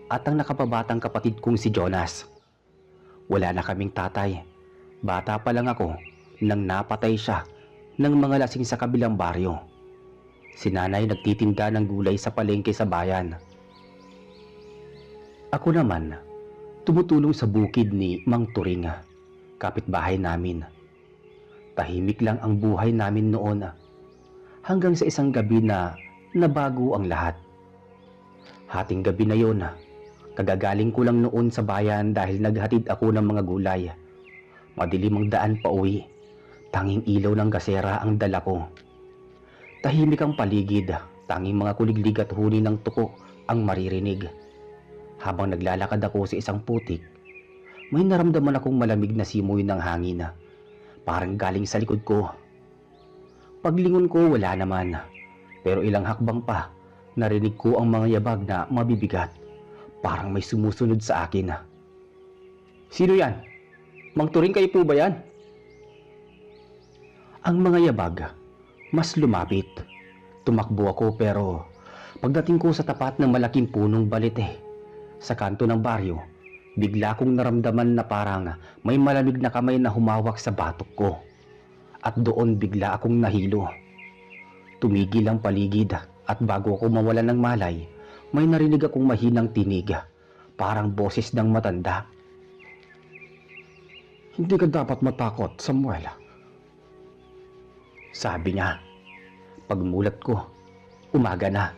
Speaker 1: at ang nakababatang kapatid kong si Jonas. Wala na kaming tatay. Bata pa lang ako nang napatay siya ng mga lasing sa kabilang baryo. Si Nanay nagtitinda ng gulay sa palengke sa bayan. Ako naman, tumutulong sa bukid ni Mang Turing, kapitbahay namin. Tahimik lang ang buhay namin noon, hanggang sa isang gabi na nabago ang lahat. Hating gabi na yon, kagagaling ko lang noon sa bayan dahil naghatid ako ng mga gulay. Madilim ang daan pa uwi, tanging ilaw ng gasera ang dala ko. Tahimik ang paligid, tanging mga kuliglig at huni ng tuko ang maririnig. Habang naglalakad ako sa isang putik, may naramdaman akong malamig na simoy ng hangin, parang galing sa likod ko. Paglingon ko wala naman, pero ilang hakbang pa, narinig ko ang mga yabag na mabibigat, parang may sumusunod sa akin. Sino yan? Mang Turing kayo po ba yan? Ang mga yabag, mas lumapit. Tumakbo ako pero Pagdating ko sa tapat ng malaking punong balete sa kanto ng baryo, bigla kong naramdaman na parang may malamig na kamay na humawak sa batok ko. At doon bigla akong nahilo. Tumigil ang paligid at bago ako mawala ng malay, may narinig akong mahinang tinig, parang boses ng matanda.
Speaker 2: Hindi ka dapat matakot, Samuel.
Speaker 1: Sabi niya. Pagmulat ko, umaga na.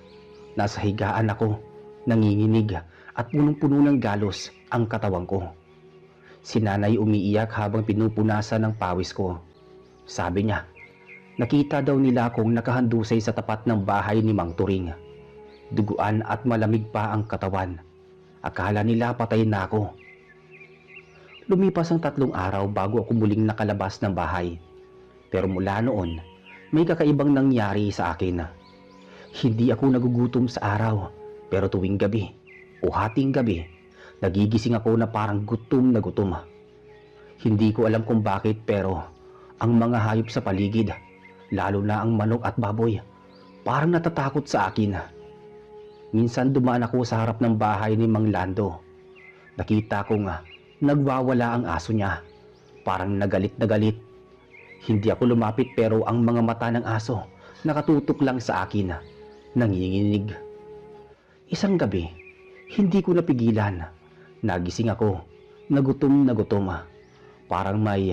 Speaker 1: Nasa higaan ako, nanginginig at punong-puno ng galos ang katawan ko. Si nanay umiiyak habang pinupunasan ng pawis ko. Sabi niya, nakita daw nila akong nakahandusay sa tapat ng bahay ni Mang Turing. Duguan at malamig pa ang katawan. Akala nila patay na ako. Lumipas ang 3 araw bago ako muling nakalabas ng bahay. Pero mula noon, may kakaibang nangyari sa akin. Hindi ako nagugutom sa araw, pero tuwing gabi o hating gabi, nagigising ako na parang gutom na gutom. Hindi ko alam kung bakit pero ang mga hayop sa paligid, lalo na ang manok at baboy, parang natatakot sa akin. Minsan dumaan ako sa harap ng bahay ni Mang Lando. Nakita ko nga, nagwawala ang aso niya. Parang nagalit na galit. Hindi ako lumapit pero ang mga mata ng aso nakatutok lang sa akin, nanginginig. Isang gabi, hindi ko napigilan. Nagising ako, nagutom na gutom. Parang may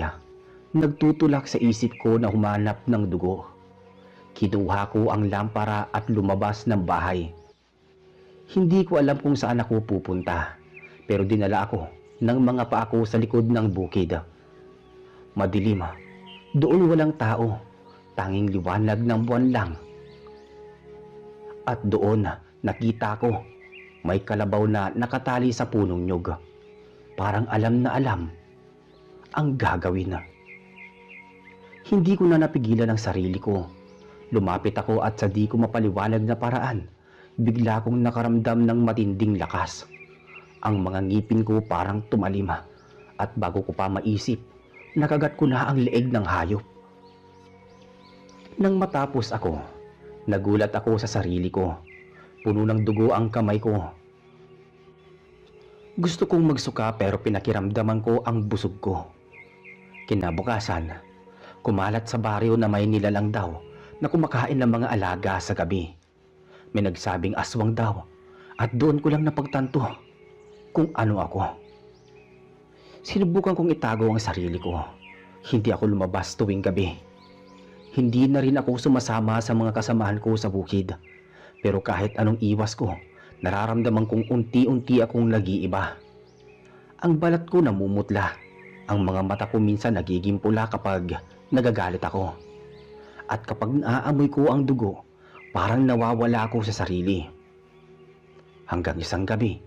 Speaker 1: nagtutulak sa isip ko na humanap ng dugo. Kinuha ko ang lampara at lumabas ng bahay. Hindi ko alam kung saan ako pupunta, pero dinala ako ng mga paa ko sa likod ng bukid. Madilim, doon walang tao, tanging liwanag ng buwan lang. At doon nakita ko, may kalabaw na nakatali sa punong nyug. Parang alam na alam ang gagawin. Hindi ko na napigilan ang sarili ko. Lumapit ako at sa di ko mapaliwanag na paraan, bigla kong nakaramdam ng matinding lakas. Ang mga ngipin ko parang tumalim at bago ko pa maisip, nakagat ko na ang leeg ng hayop. Nang matapos ako, nagulat ako sa sarili ko. Puno ng dugo ang kamay ko. Gusto kong magsuka pero pinakiramdaman ko ang busog ko. Kinabukasan, kumalat sa baryo na may nilalang daw na kumakain ng mga alaga sa gabi. May nagsabing aswang daw at doon ko lang napagtanto kung ano ako. Sinubukan kong itago ang sarili ko. Hindi ako lumabas tuwing gabi. Hindi na rin ako sumasama sa mga kasamahan ko sa bukid. Pero kahit anong iwas ko, nararamdaman kong unti-unti akong nag-iiba. Ang balat ko namumutla. Ang mga mata ko minsan nagiging pula kapag nagagalit ako. At kapag naaamoy ko ang dugo, parang nawawala ako sa sarili. Hanggang isang gabi,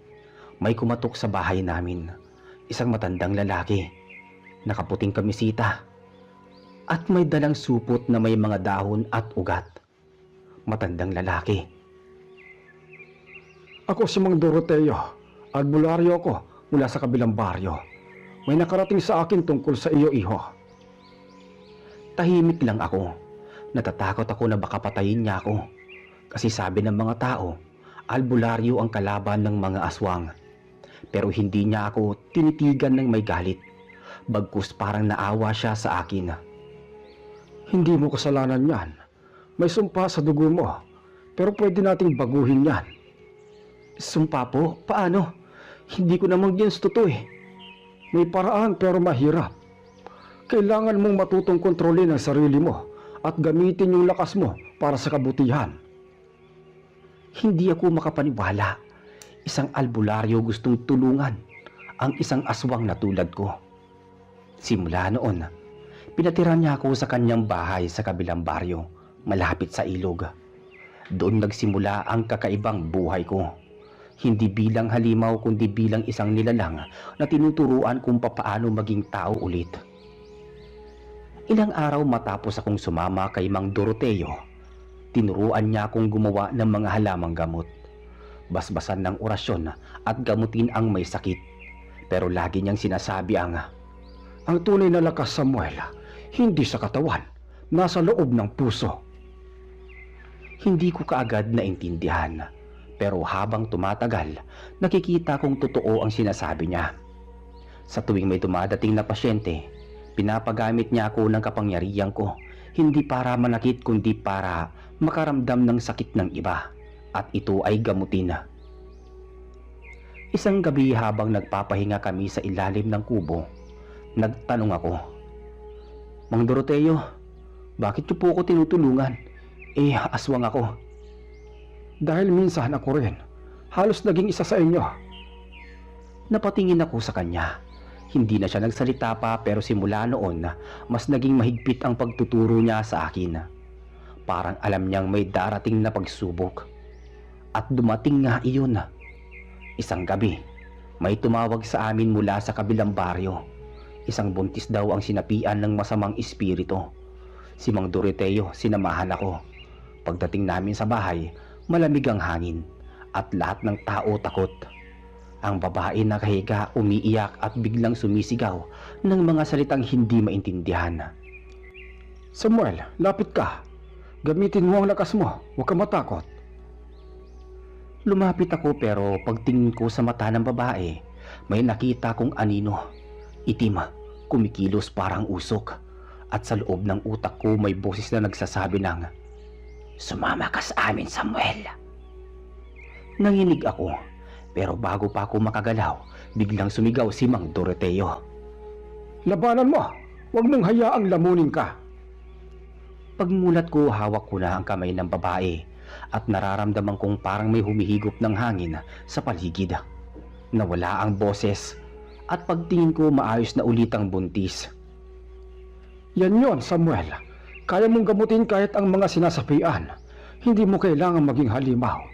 Speaker 1: may kumatok sa bahay namin. Isang matandang lalaki, nakaputing kamisita, at may dalang supot na may mga dahon at ugat. Matandang lalaki.
Speaker 2: Ako si Mang Doroteo. Albularyo ako mula sa kabilang baryo. May nakarating sa akin tungkol sa iyo, iho.
Speaker 1: Tahimik lang ako. Natatakot ako na baka patayin niya ako. Kasi sabi ng mga tao, albularyo ang kalaban ng mga aswang. Pero hindi niya ako tinitigan ng may galit. Bagkus parang naawa siya sa akin.
Speaker 2: Hindi mo kasalanan yan. May sumpa sa dugo mo. Pero pwede nating baguhin yan.
Speaker 1: Sumpa po? Paano?
Speaker 2: Hindi ko namang ginusto to eh. May paraan pero mahirap. Kailangan mong matutong kontrolin ang sarili mo at gamitin yung lakas mo para sa kabutihan.
Speaker 1: Hindi ako makapaniwala. Isang albularyo gustong tulungan ang isang aswang na tulad ko. Simula noon, pinatira niya ako sa kanyang bahay sa kabilang baryo, malapit sa ilog. Doon nagsimula ang kakaibang buhay ko. Hindi bilang halimaw kundi bilang isang nilalang na tinuturuan kung papaano maging tao ulit. Ilang araw matapos akong sumama kay Mang Doroteo, tinuruan niya akong gumawa ng mga halamang gamot. Basbasan ng orasyon at gamutin ang may sakit. Pero lagi niyang sinasabi ang
Speaker 2: tunay na lakas, Samuel, hindi sa katawan, nasa loob ng puso.
Speaker 1: Hindi ko kaagad naintindihan, pero habang tumatagal, nakikita kong totoo ang sinasabi niya. Sa tuwing may dumadating na pasyente, pinapagamit niya ako ng kapangyarihan ko, hindi para manakit kundi para makaramdam ng sakit ng iba, at ito ay gamutin. Isang gabi habang nagpapahinga kami sa ilalim ng kubo, nagtanong ako, "Mang Doroteo, bakit niyo po ako tinutulungan? Aswang ako."
Speaker 2: Dahil minsan ako rin, halos naging isa sa inyo.
Speaker 1: Napatingin ako sa kanya. Hindi na siya nagsalita pa, pero simula noon, mas naging mahigpit ang pagtuturo niya sa akin. Parang alam niyang may darating na pagsubok. At dumating nga iyon. Isang gabi, may tumawag sa amin mula sa kabilang baryo. Isang buntis daw ang sinapian ng masamang espiritu. Si Mang Doroteo, sinamahan ako. Pagdating namin sa bahay, malamig ang hangin at lahat ng tao takot. Ang babae nakahiga, umiiyak at biglang sumisigaw ng mga salitang hindi maintindihan.
Speaker 2: Samuel, lapit ka. Gamitin mo ang lakas mo, huwag ka matakot.
Speaker 1: Lumapit ako, pero pagtingin ko sa mata ng babae, may nakita kong anino. Itim, kumikilos parang usok. At sa loob ng utak ko may boses na nagsasabi ng, "Sumama ka sa amin, Samuel." Nanginig ako. Pero bago pa ako makagalaw, biglang sumigaw si Mang Doroteo.
Speaker 2: Labanan mo, huwag mong hayaang lamunin ka.
Speaker 1: Pagmulat ko, hawak ko na ang kamay ng babae at nararamdaman kong parang may humihigop ng hangin sa paligid. Nawala ang boses at pagtingin ko, maayos na ulit ang buntis.
Speaker 2: Yan yon, Samuel. Kaya mong gamutin kahit ang mga sinasapian. Hindi mo kailangan maging halimaw.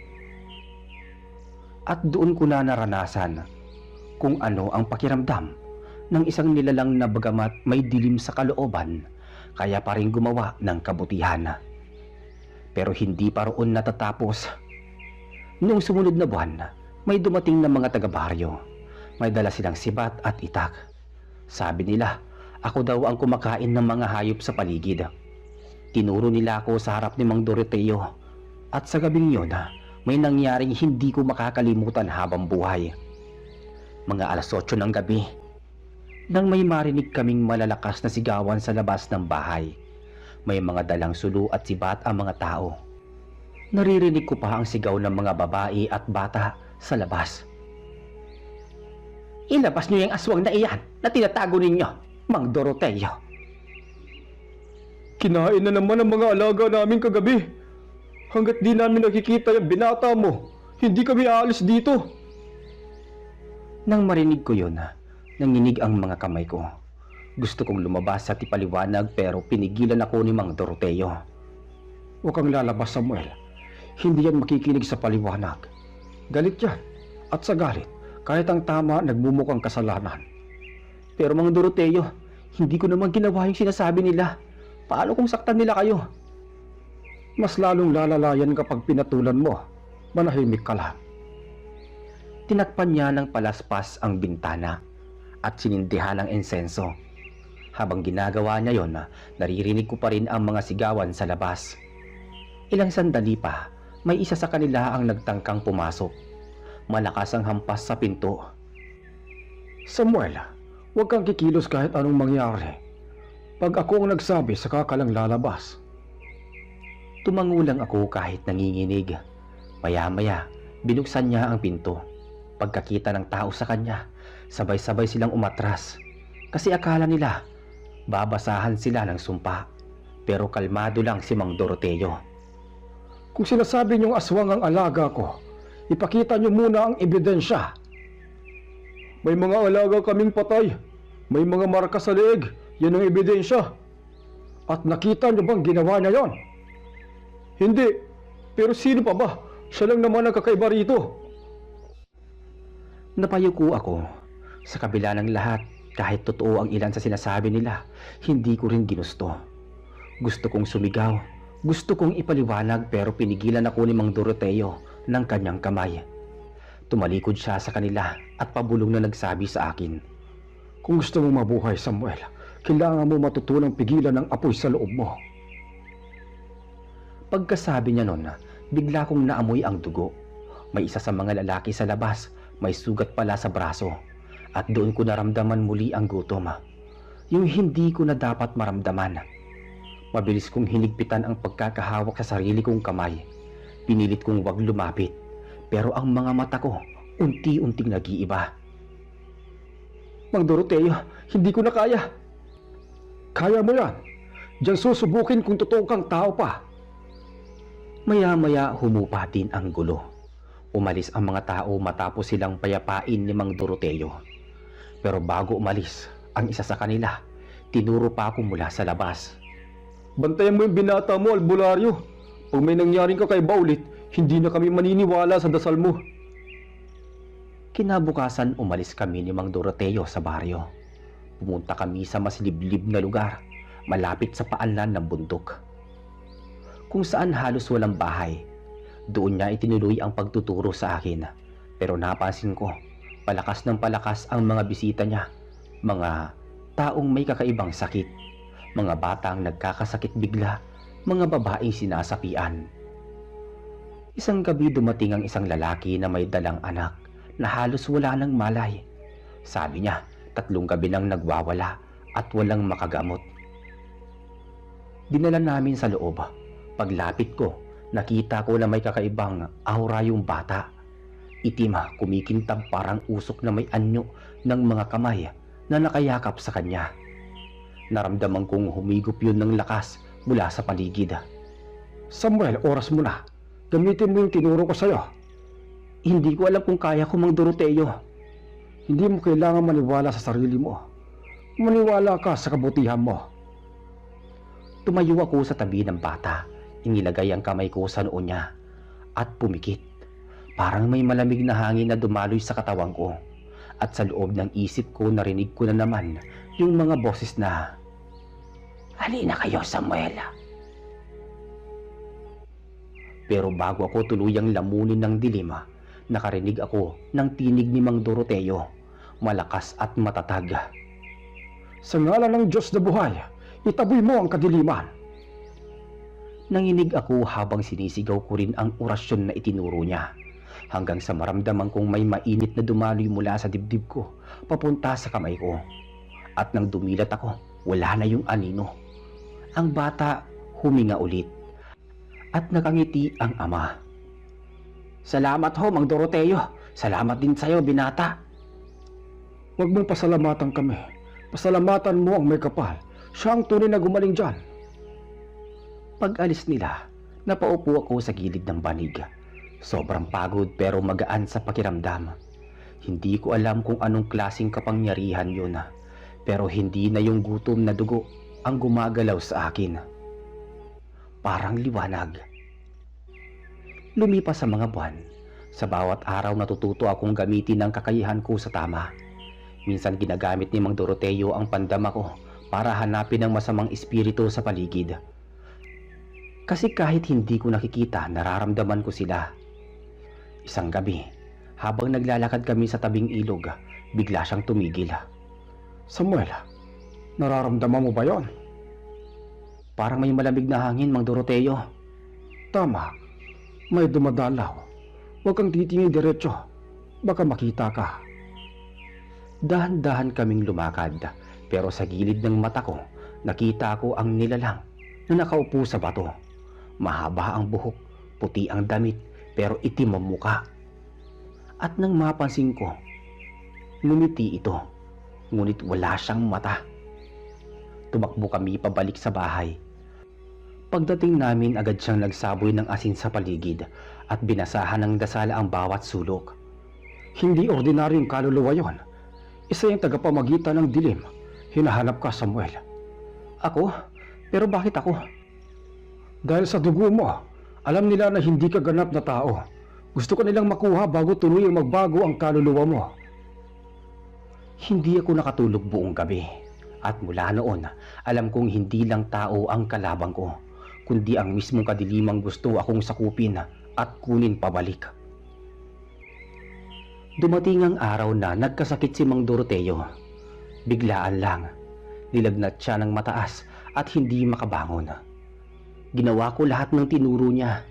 Speaker 1: At doon ko na naranasan kung ano ang pakiramdam ng isang nilalang na bagamat may dilim sa kalooban, kaya pa rin gumawa ng kabutihan. Pero hindi pa roon natatapos. Noong sumunod na buwan, may dumating na mga taga-baryo. May dala silang sibat at itak. Sabi nila, ako daw ang kumakain ng mga hayop sa paligid. Tinuro nila ako sa harap ni Mang Doroteo. At sa gabing yun, may nangyaring hindi ko makakalimutan habang buhay. Mga alas 8 ng gabi, nang may marinig kaming malalakas na sigawan sa labas ng bahay. May mga dalang sulu at sibat ang mga tao. Naririnig ko pa ang sigaw ng mga babae at bata sa labas. "Ilabas niyo yung aswang na iyan na tinatago ninyo, Mang Doroteo."
Speaker 2: Kinain na naman ang mga alaga namin kagabi. Hanggat di namin nakikita yung binata mo, hindi kami aalis dito.
Speaker 1: Nang marinig ko yun, nanginig ang mga kamay ko. Gusto kong lumabas at ipaliwanag, pero pinigilan ako ni Mang Doroteo.
Speaker 2: Huwag kang lalabas, Samuel. Hindi yan makikinig sa paliwanag. Galit yan. At sa galit, kahit ang tama, nagmumukhang kasalanan.
Speaker 1: Pero Mang Doroteo, hindi ko naman ginawa yung sinasabi nila. Paano kung saktan nila kayo?
Speaker 2: Mas lalong lalalayan kapag pinatulan mo. Manahimik ka lang.
Speaker 1: Tinakpan niya ng palaspas ang bintana at sinindihan ng insenso. Habang ginagawa niya yon, naririnig ko pa rin ang mga sigawan sa labas. Ilang sandali pa, may isa sa kanila ang nagtangkang pumasok. Malakas ang hampas sa pinto.
Speaker 2: Samuel, huwag kang kikilos kahit anong mangyari. Pag ako ang nagsabi, saka ka lang lalabas.
Speaker 1: Tumangulang ako kahit nanginginig. Maya-maya, binuksan niya ang pinto. Pagkakita ng tao sa kanya, sabay-sabay silang umatras. Kasi akala nila, babasahan sila ng sumpa. Pero kalmado lang si Mang Doroteo.
Speaker 2: Kung sinasabi niyong aswang ang alaga ko, ipakita niyo muna ang ebidensya. May mga alaga kaming patay. May mga marka sa leeg. Yan ang ebidensya. At nakita niyo bang ginawa niya yon? Hindi. Pero sino pa ba? Siya lang naman ang kakaiba rito.
Speaker 1: Napayuko ako. Sa kabila ng lahat, kahit totoo ang ilan sa sinasabi nila, hindi ko rin ginusto. Gusto kong sumigaw. Gusto kong ipaliwanag, pero pinigilan ako ni Mang Doroteo ng kanyang kamay. Tumalikod siya sa kanila at pabulong na nagsabi sa akin,
Speaker 2: Kung gusto mong mabuhay, Samuel, kailangan mo matutunang pigilan ang apoy sa loob mo.
Speaker 1: Pagkasabi niya nun, bigla kong naamoy ang dugo. May isa sa mga lalaki sa labas, may sugat pala sa braso. At doon ko naramdaman muli ang gutom. Yung hindi ko na dapat maramdaman. Mabilis kong hinigpitan ang pagkakahawak sa sarili kong kamay. Pinilit kong wag lumapit. Pero ang mga mata ko, unti-unting nag-iiba. Mang Doroteo, hindi ko na kaya.
Speaker 2: Kaya mo yan. Diyan susubukin kung totoo kang tao pa.
Speaker 1: Maya-maya humupa din ang gulo. Umalis ang mga tao matapos silang payapain ni Mang Doroteo. Pero bago umalis, ang isa sa kanila, tinuro pa ako mula sa labas.
Speaker 2: Bantayan mo yung binata mo, albularyo. Pag may nangyaring kakaiba ulit, hindi na kami maniniwala sa dasal mo.
Speaker 1: Kinabukasan umalis kami ni Mang Doroteo sa baryo. Pumunta kami sa mas liblib na lugar, malapit sa paanan ng bundok. Kung saan halos walang bahay. Doon niya itinuloy ang pagtuturo sa akin. Pero napansin ko, palakas ng palakas ang mga bisita niya. Mga taong may kakaibang sakit. Mga batang nagkakasakit bigla. Mga babaeng sinasapian. Isang gabi dumating ang isang lalaki na may dalang anak na halos wala ng malay. Sabi niya, 3 gabi nang nagwawala at walang makagamot. Dinala namin sa loob. Paglapit ko, nakita ko na may kakaibang aura yung bata. Itim, kumikintab parang usok na may anyo ng mga kamay na nakayakap sa kanya. Naramdaman kong humigop yun ng lakas mula sa paligid.
Speaker 2: Samuel, oras mo na. Gamitin mo yung tinuro ko sa'yo.
Speaker 1: Hindi ko alam kung kaya ko, Mang Doroteo.
Speaker 2: Hindi mo kailangan maniwala sa sarili mo. Maniwala ka sa kabutihan mo.
Speaker 1: Tumayo ako sa tabi ng bata. Inilagay ang kamay ko sa noo niya at pumikit. Parang may malamig na hangin na dumaloy sa katawan ko. At sa loob ng isip ko narinig ko na naman yung mga boses na, "Halina kayo, Samuel." Pero bago ako tuluyang lamunin ng dilim, nakarinig ako ng tinig ni Mang Doroteo, malakas at matatag.
Speaker 2: Sa ngalan ng Diyos na buhay, itaboy mo ang kadiliman.
Speaker 1: Nanginig ako habang sinisigaw ko rin ang orasyon na itinuro niya, hanggang sa maramdaman kong may mainit na dumaloy mula sa dibdib ko papunta sa kamay ko. At nang dumilat ako, wala na yung anino. Ang bata huminga ulit at nakangiti ang ama. "Salamat ho, Mang Doroteo. Salamat din sa'yo, binata."
Speaker 2: Huwag mong pasalamatan kami. Pasalamatan mo ang may kapal. Siya ang tunay na gumaling dyan.
Speaker 1: Pag-alis nila, napaupo ako sa gilid ng banig. Sobrang pagod pero magaan sa pakiramdam. Hindi ko alam kung anong klaseng kapangyarihan yun, pero hindi na yung gutom na dugo ang gumagalaw sa akin. Parang liwanag. Lumipas sa mga buwan. Sa bawat araw natututo akong gamitin ang kakayahan ko sa tama. Minsan ginagamit ni Mang Doroteo ang pandama ko para hanapin ang masamang espiritu sa paligid. Kasi kahit hindi ko nakikita, nararamdaman ko sila. Isang gabi, habang naglalakad kami sa tabing ilog, bigla siyang tumigil.
Speaker 2: Samuel, nararamdaman mo ba yon?
Speaker 1: Parang may malamig na hangin, Mang Doroteo.
Speaker 2: Tama, may dumadalaw. Huwag kang titingin diretso, baka makita ka.
Speaker 1: Dahan-dahan kaming lumakad, pero sa gilid ng mata ko, nakita ko ang nilalang na nakaupo sa bato. Mahaba ang buhok, puti ang damit, pero itim ang muka. At nang mapansin ko, ngumiti ito, ngunit wala siyang mata. Tumakbo kami pabalik sa bahay. Pagdating namin, agad siyang nagsaboy ng asin sa paligid at binasahan ng dasal ang bawat sulok.
Speaker 2: Hindi ordinaryong kaluluwa yon. Isa yung tagapamagitan ng dilim. Hinahanap ka, Samuel.
Speaker 1: Ako? Pero bakit ako?
Speaker 2: Dahil sa dugo mo, alam nila na hindi ka ganap na tao. Gusto ka nilang makuha bago tuluyang magbago ang kaluluwa mo.
Speaker 1: Hindi ako nakatulog buong gabi. At mula noon, alam kong hindi lang tao ang kalabang ko, kundi ang mismong kadilimang gusto akong sakupin at kunin pabalik. Dumating ang araw na nagkasakit si Mang Doroteo. Biglaan lang, nilagnat siya ng mataas at hindi makabangon. Ginawa ko lahat ng tinuro niya.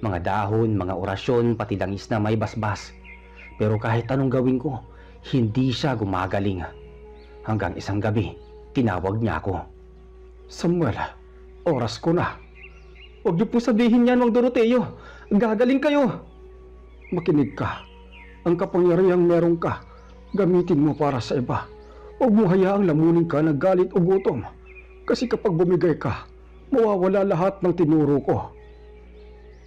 Speaker 1: Mga dahon, mga orasyon, pati langis na may basbas. Pero kahit anong gawin ko, hindi siya gumagaling. Hanggang isang gabi, tinawag niya ako.
Speaker 2: Samuel, oras ko na. Huwag niyo po sabihin yan, Mang Doroteo. Gagaling kayo. Makinig ka. Ang kapangyarihang meron ka, gamitin mo para sa iba. Huwag mo hayaang lamunin ka ng galit o gutom. Kasi kapag bumigay ka, mawawala lahat ng tinuro ko.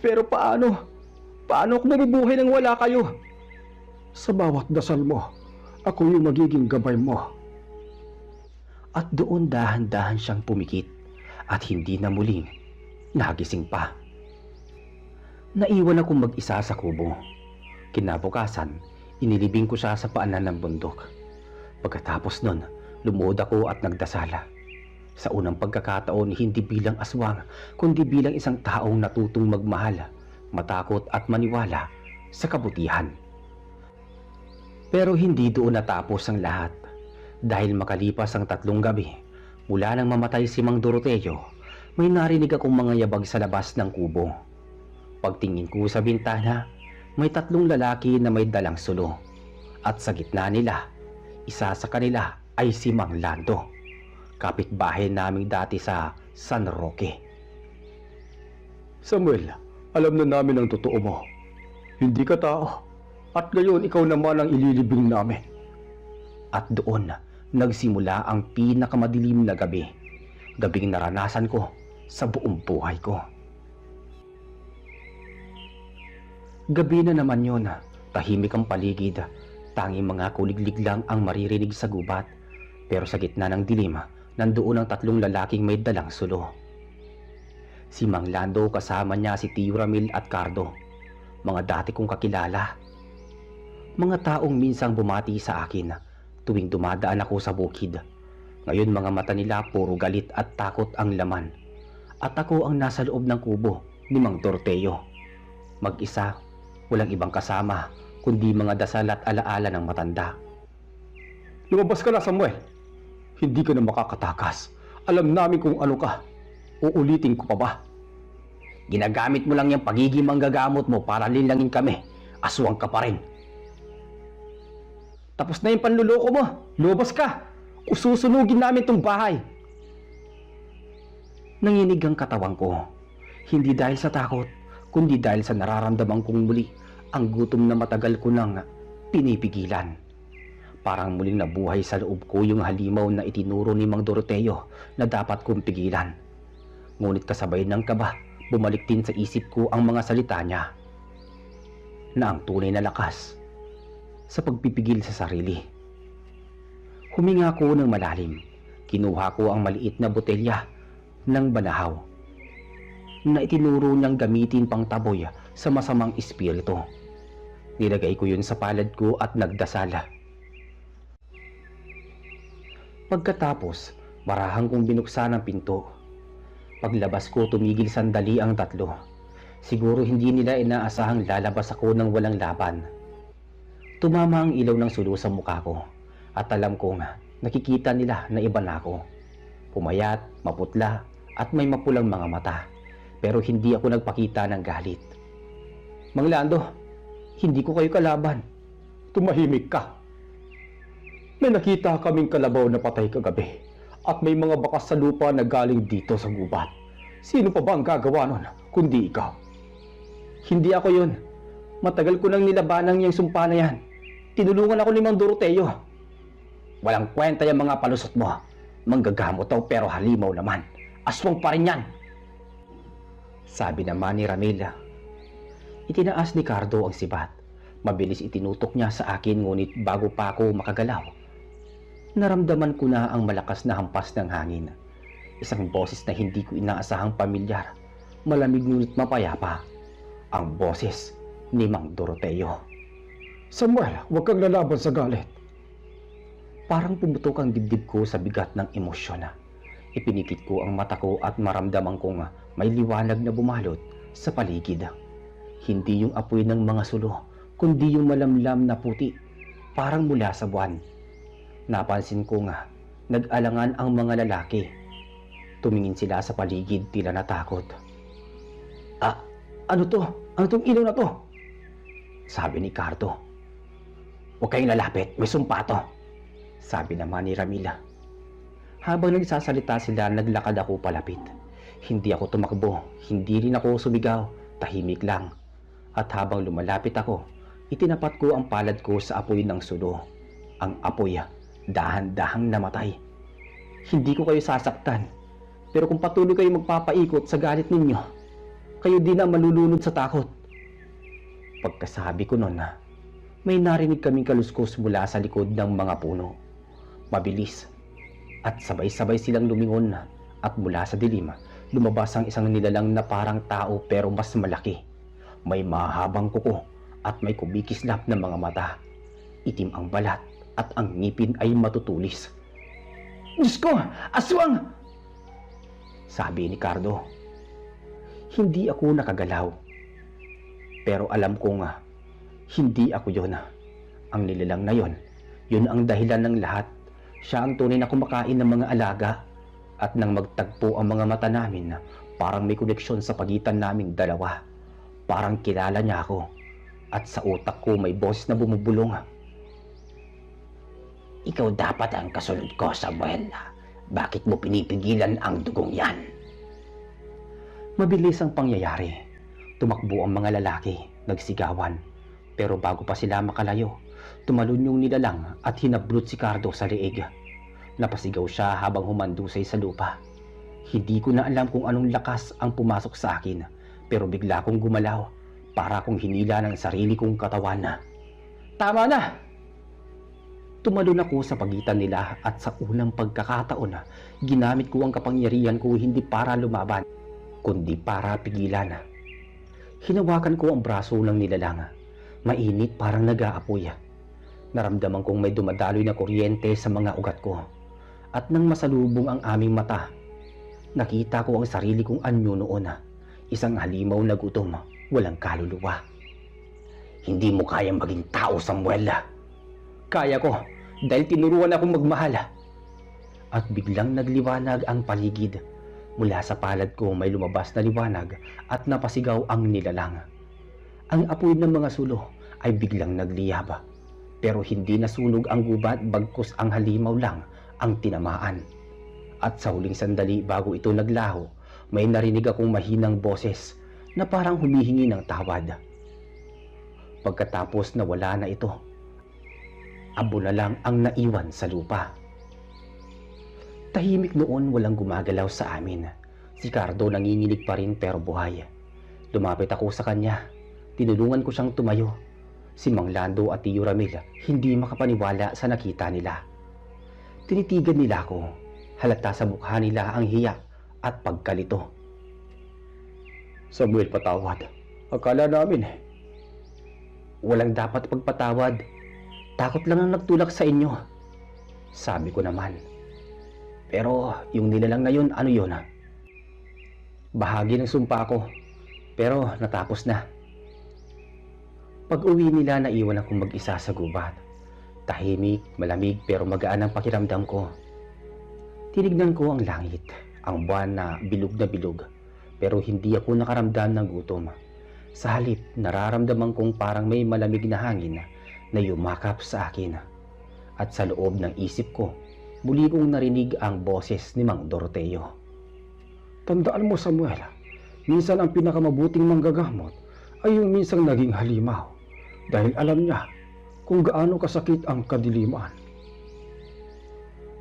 Speaker 2: Pero paano? Paano ako mabubuhay nang wala kayo? Sa bawat dasal mo, ako yung magiging gabay mo.
Speaker 1: At doon dahan-dahan siyang pumikit at hindi na muling nagising pa. Naiwan akong mag-isa sa kubo. Kinabukasan, inilibing ko siya sa paanan ng bundok. Pagkatapos nun, lumuhod ako at nagdasala. Sa unang pagkakataon, hindi bilang aswang, kundi bilang isang taong natutong magmahal, matakot at maniwala sa kabutihan. Pero hindi doon natapos ang lahat. Dahil makalipas ang 3 gabi, mula nang mamatay si Mang Doroteo, may narinig akong mga yabag sa labas ng kubo. Pagtingin ko sa bintana, may 3 lalaki na may dalang sulo. At sa gitna nila, isa sa kanila ay si Mang Lando, kapitbahay naming dati sa San Roque.
Speaker 2: Samuel, alam na namin ang totoo mo. Hindi ka tao. At ngayon ikaw naman ang ililibing namin.
Speaker 1: At doon, nagsimula ang pinakamadilim na gabi. Gabing naranasan ko sa buong buhay ko. Gabi na naman yun, tahimik ang paligid. Tanging mga kuliglig lang ang maririnig sa gubat. Pero sa gitna ng dilim, nandoon ang 3 lalaking may dalang sulo. Si Mang Lando kasama niya si Tio Ramil at Cardo, mga dati kong kakilala. Mga taong minsang bumati sa akin tuwing dumadaan ako sa bukid. Ngayon mga mata nila puro galit at takot ang laman. At ako ang nasa loob ng kubo ni Mang Doroteo. Mag-isa, walang ibang kasama, kundi mga dasal at alaala ng matanda.
Speaker 2: Lumabas ka na, Samuel. Hindi ka na makakatakas. Alam namin kung ano ka. Uulitin ko pa ba?
Speaker 1: Ginagamit mo lang yung pagiging manggagamot mo para linlangin kami. Aswang ka pa rin. Tapos na yung panluloko mo. Lumabas ka. Ususunugin namin tong bahay. Nanginig ang katawan ko. Hindi dahil sa takot, kundi dahil sa nararamdaman kong muli ang gutom na matagal ko nang pinipigilan. Parang muling nabuhay sa loob ko yung halimaw na itinuro ni Mang Doroteo na dapat kong pigilan. Ngunit kasabay ng kaba, bumalik din sa isip ko ang mga salita niya na ang tunay na lakas sa pagpipigil sa sarili. Huminga ko ng malalim. Kinuha ko ang maliit na botelya ng banahaw na itinuro niyang gamitin pang taboy sa masamang espiritu. Nilagay ko yun sa palad ko at nagdasal. Pagkatapos, marahang kong binuksan ang pinto. Paglabas ko, tumigil sandali ang 3. Siguro hindi nila inaasahang lalabas ako ng walang laban. Tumama ang ilaw ng sulo sa mukha ko at alam kong nakikita nila na iba na ako. Pumayat, maputla at may mapulang mga mata, pero hindi ako nagpakita ng galit. Mang Lando, hindi ko kayo kalaban.
Speaker 2: Tumahimik ka. May nakita kaming kalabaw na patay kagabi at may mga bakas sa lupa na galing dito sa gubat. Sino pa ba ang gagawa nun kundi ikaw?
Speaker 1: Hindi ako yun. Matagal ko nang nilabanan yung sumpa na yan. Tinulungan ako ni Mang Doroteo. Walang kwenta yung mga palusot mo. Manggagamot daw pero halimaw naman. Aswang pa rin yan. Sabi naman ni Ramila. Itinaas ni Cardo ang sibat. Mabilis itinutok niya sa akin ngunit bago pa ako makagalaw, naramdaman ko na ang malakas na hampas ng hangin. Isang boses na hindi ko inaasahang pamilyar. Malamig ngunit mapayapa. Ang boses ni Mang Doroteo.
Speaker 2: Samuel, huwag kang lalaban sa galit.
Speaker 1: Parang pumutok ang dibdib ko sa bigat ng emosyon. Ipinikit ko ang mata ko at maramdaman kong may liwanag na bumalot sa paligid. Hindi yung apoy ng mga sulo, kundi yung malamlam na puti, parang mula sa buwan. Napansin ko nga, nag-alangan ang mga lalaki. Tumingin sila sa paligid tila natakot. Ano to? Ano tong ilaw na to? Sabi ni Cardo. Huwag kayong lalapit, may sumpa to. Sabi naman ni Ramila. Habang nagsasalita sila, naglakad ako palapit. Hindi ako tumakbo, hindi rin ako sumigaw, tahimik lang. At habang lumalapit ako, itinapat ko ang palad ko sa apoy ng sulo. Ang apoy, dahan-dahang namatay. Hindi ko kayo sasaktan, pero kung patuloy kayo magpapaikot sa galit ninyo, kayo din ang malulunod sa takot. Pagkasabi ko noon, may narinig kaming kaluskos mula sa likod ng mga puno. Mabilis, at sabay-sabay silang lumingon at mula sa dilim, lumabas ang isang nilalang na parang tao pero mas malaki. May mahabang kuko at may kumikislap na mga mata. Itim ang balat at ang ngipin ay matutulis. Diyos ko! Aswang! Sabi ni Cardo. Hindi ako nakagalaw. Pero alam ko nga, hindi ako yon. Ang nilalang na yon, yun ang dahilan ng lahat. Siya ang tunay na kumakain ng mga alaga. At nang magtagpo ang mga mata namin, parang may koneksyon sa pagitan naming dalawa. Parang kilala niya ako. At sa utak ko may boses na bumubulong. Ikaw dapat ang kasunod ko, Samuel. Bakit mo pinipigilan ang dugong yan? Mabilis ang pangyayari. Tumakbo ang mga lalaki, nagsigawan. Pero bago pa sila makalayo, tumalon yung nilalang at hinablot si Cardo sa leeg. Napasigaw siya habang humandusay sa lupa. Hindi ko na alam kung anong lakas ang pumasok sa akin, pero bigla kong gumalaw para kong hinila ng sarili kong katawan. Tama na! Tumalon ako sa pagitan nila at sa unang pagkakataon, ginamit ko ang kapangyarihan ko hindi para lumaban, kundi para pigilan. Hinawakan ko ang braso ng nilalang. Mainit parang nag-aapoy. Naramdaman kong may dumadaloy na kuryente sa mga ugat ko. At nang masalubong ang aming mata, nakita ko ang sarili kong anyo noon. Isang halimaw na gutom, walang kaluluwa. Hindi mo kayang maging tao, Samuel. Kaya ko, dahil tinuruan akong magmahal. At biglang nagliwanag ang paligid. Mula sa palad ko may lumabas na liwanag at napasigaw ang nilalang. Ang apoy ng mga sulo ay biglang nagliyab. Pero hindi nasunog ang gubat, bagkus ang halimaw lang ang tinamaan. At sa huling sandali bago ito naglaho, may narinig akong mahinang boses na parang humihingi ng tawad. Pagkatapos na wala na ito, abo na lang ang naiwan sa lupa. Tahimik noon, walang gumagalaw sa amin. Si Cardo nanginginig pa rin pero buhay. Lumapit ako sa kanya. Tinulungan ko siyang tumayo. Si Mang Lando at Tio Ramil hindi makapaniwala sa nakita nila. Tinitigan nila ako. Halata sa mukha nila ang hiya at pagkalito. Samuel, patawad. Akala namin. Walang dapat pagpatawad. Takot lang ang nagtulak sa inyo. Sabi ko naman. Pero yung nilalang na yun, ano yun? Bahagi ng sumpa ko. Pero natapos na. Pag-uwi nila, naiwan akong mag-isa sa gubat. Tahimik, malamig pero magaan ang pakiramdam ko. Tinignan ko ang langit, ang buwan na bilog, pero hindi ako nakaramdam ng gutom. Sa halip, nararamdaman kong parang may malamig na hangin na yumakap sa akin. At sa loob ng isip ko, muli kong narinig ang boses ni Mang Doroteo.
Speaker 2: Tandaan mo, Samuel, minsan ang pinakamabuting manggagamot ay yung minsang naging halimaw dahil alam niya kung gaano kasakit ang kadiliman.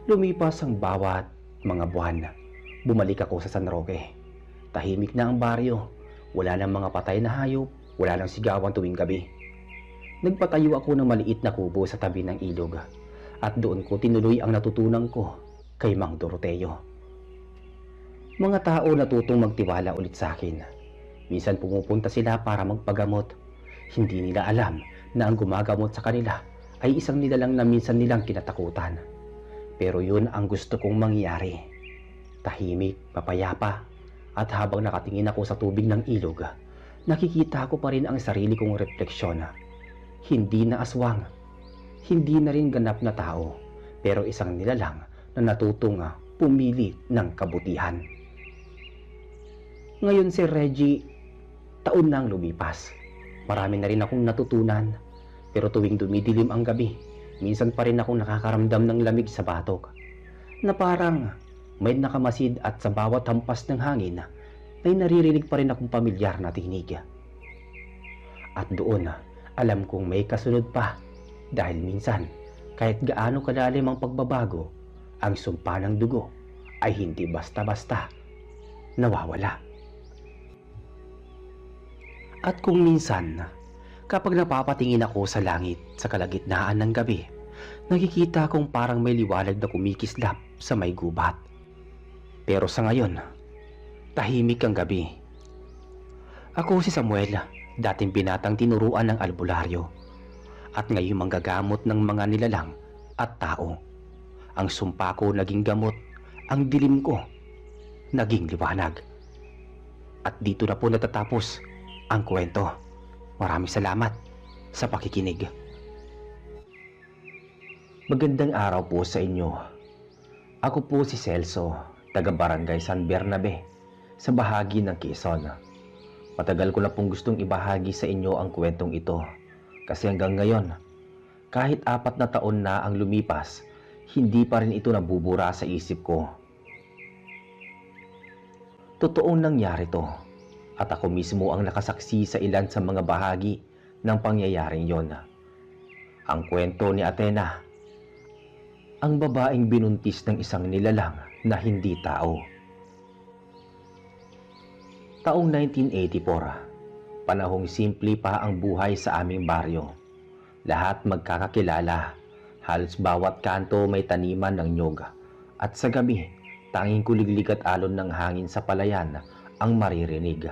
Speaker 1: Lumipas ang bawat mga buwan. Bumalik ako sa San Roque. Tahimik na ang baryo. Wala nang mga patay na hayop. Wala nang sigawan tuwing gabi. Nagpatayo ako ng maliit na kubo sa tabi ng ilog. At doon ko tinuloy ang natutunan ko kay Mang Doroteo. Mga tao natutong magtiwala ulit sa akin. Minsan pumupunta sila para magpagamot. Hindi nila alam na ang gumagamot sa kanila ay isang nilalang na minsan nilang kinatakutan. Pero yun ang gusto kong mangyari. Tahimik, mapayapa, at habang nakatingin ako sa tubig ng ilog, nakikita ko pa rin ang sarili kong refleksyon. Hindi na aswang, hindi na rin ganap na tao, pero isang nilalang na natutong pumili ng kabutihan. Ngayon si Reggie, Taon na ang lumipas. Marami na rin akong natutunan. Pero tuwing dumidilim ang gabi, minsan pa rin akong nakakaramdam ng lamig sa batok. Na parang may nakamasid at sa bawat hampas ng hangin ay naririnig pa rin akong pamilyar na tinig. At doon, alam kong may kasunod pa dahil minsan kahit gaano kalalim ang pagbabago, ang sumpa ng dugo ay hindi basta-basta nawawala. At kung minsan, kapag napapatingin ako sa langit sa kalagitnaan ng gabi, nakikita kong parang may liwanag na kumikislap sa may gubat. Pero sa ngayon, tahimik ang gabi. Ako si Samuel, dating binatang tinuruan ng albularyo, at ngayon manggagamot ng mga nilalang at tao. Ang sumpa ko naging gamot, ang dilim ko naging liwanag. At dito na po natatapos ang kwento. Maraming salamat sa pakikinig. Magandang araw po sa inyo. Ako po si Celso, taga Barangay San Bernabe, sa bahagi ng Quezon. Matagal ko na pong gustong ibahagi sa inyo ang kwentong ito. Kasi hanggang ngayon, kahit 4 na taon na ang lumipas, hindi pa rin ito nabubura sa isip ko. Totoong nangyari to, at ako mismo ang nakasaksi sa ilan sa mga bahagi ng pangyayaring yon. Ang kwento ni Athena, ang babaeng binuntis ng isang nilalang na hindi tao. Taong 1984, panahong simple pa ang buhay sa aming baryo. Lahat magkakakilala, halos bawat kanto may taniman ng nyog, at sa gabi, tanging kuliglig at alon ng hangin sa palayan ang maririnig.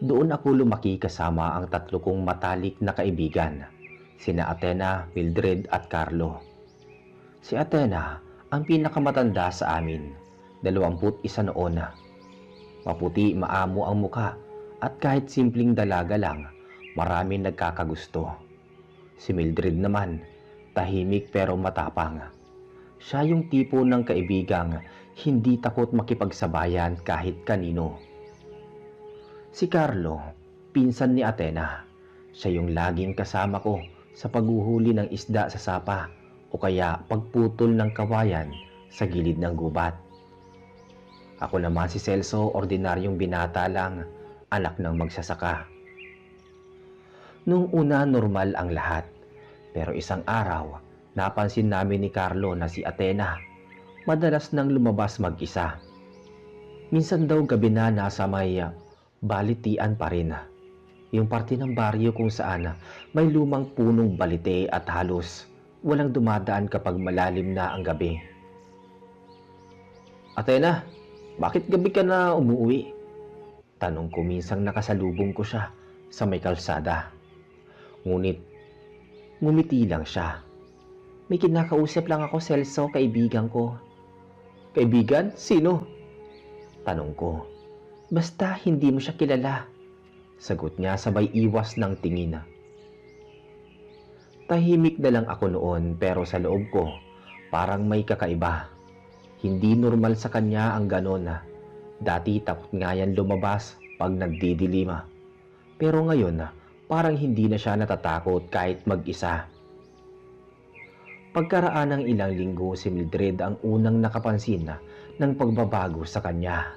Speaker 1: Doon ako lumaki kasama ang 3 kong matalik na kaibigan, sina Athena, Mildred at Carlo. Si Athena ang pinakamatanda sa amin, 21 noon. Maputi, maamo ang muka, at kahit simpleng dalaga lang, maraming nagkakagusto. Si Mildred naman, tahimik pero matapang. Siya yung tipo ng kaibigang hindi takot makipagsabayan kahit kanino. Si Carlo, pinsan ni Athena. Siya yung laging kasama ko sa paghuhuli ng isda sa sapa o kaya pagputol ng kawayan sa gilid ng gubat. Ako naman si Celso, ordinaryong binata lang, anak ng magsasaka. Nung una normal ang lahat, pero isang araw, napansin namin ni Carlo na si Athena madalas nang lumabas mag-isa. Minsan daw gabi na nasa may balitian pa rin. Yung parte ng baryo kung saan may lumang punong balite at halos walang dumadaan kapag malalim na ang gabi. Athena, bakit gabi ka na umuwi? Tanong ko minsang nakasalubong ko siya sa may kalsada. Ngunit ngumiti lang siya. May kinakausap lang ako, Celso, kaibigan ko. Kaibigan? Sino? Tanong ko. Basta hindi mo siya kilala. Sagot niya sabay iwas ng tingin. Tahimik na lang ako noon pero sa loob ko parang may kakaiba. Hindi normal sa kanya ang ganon. Dati takot nga yan lumabas pag nagdidilima. Pero ngayon parang hindi na siya natatakot kahit mag-isa. Pagkaraan ng ilang linggo, si Mildred ang unang nakapansin ng pagbabago sa kanya.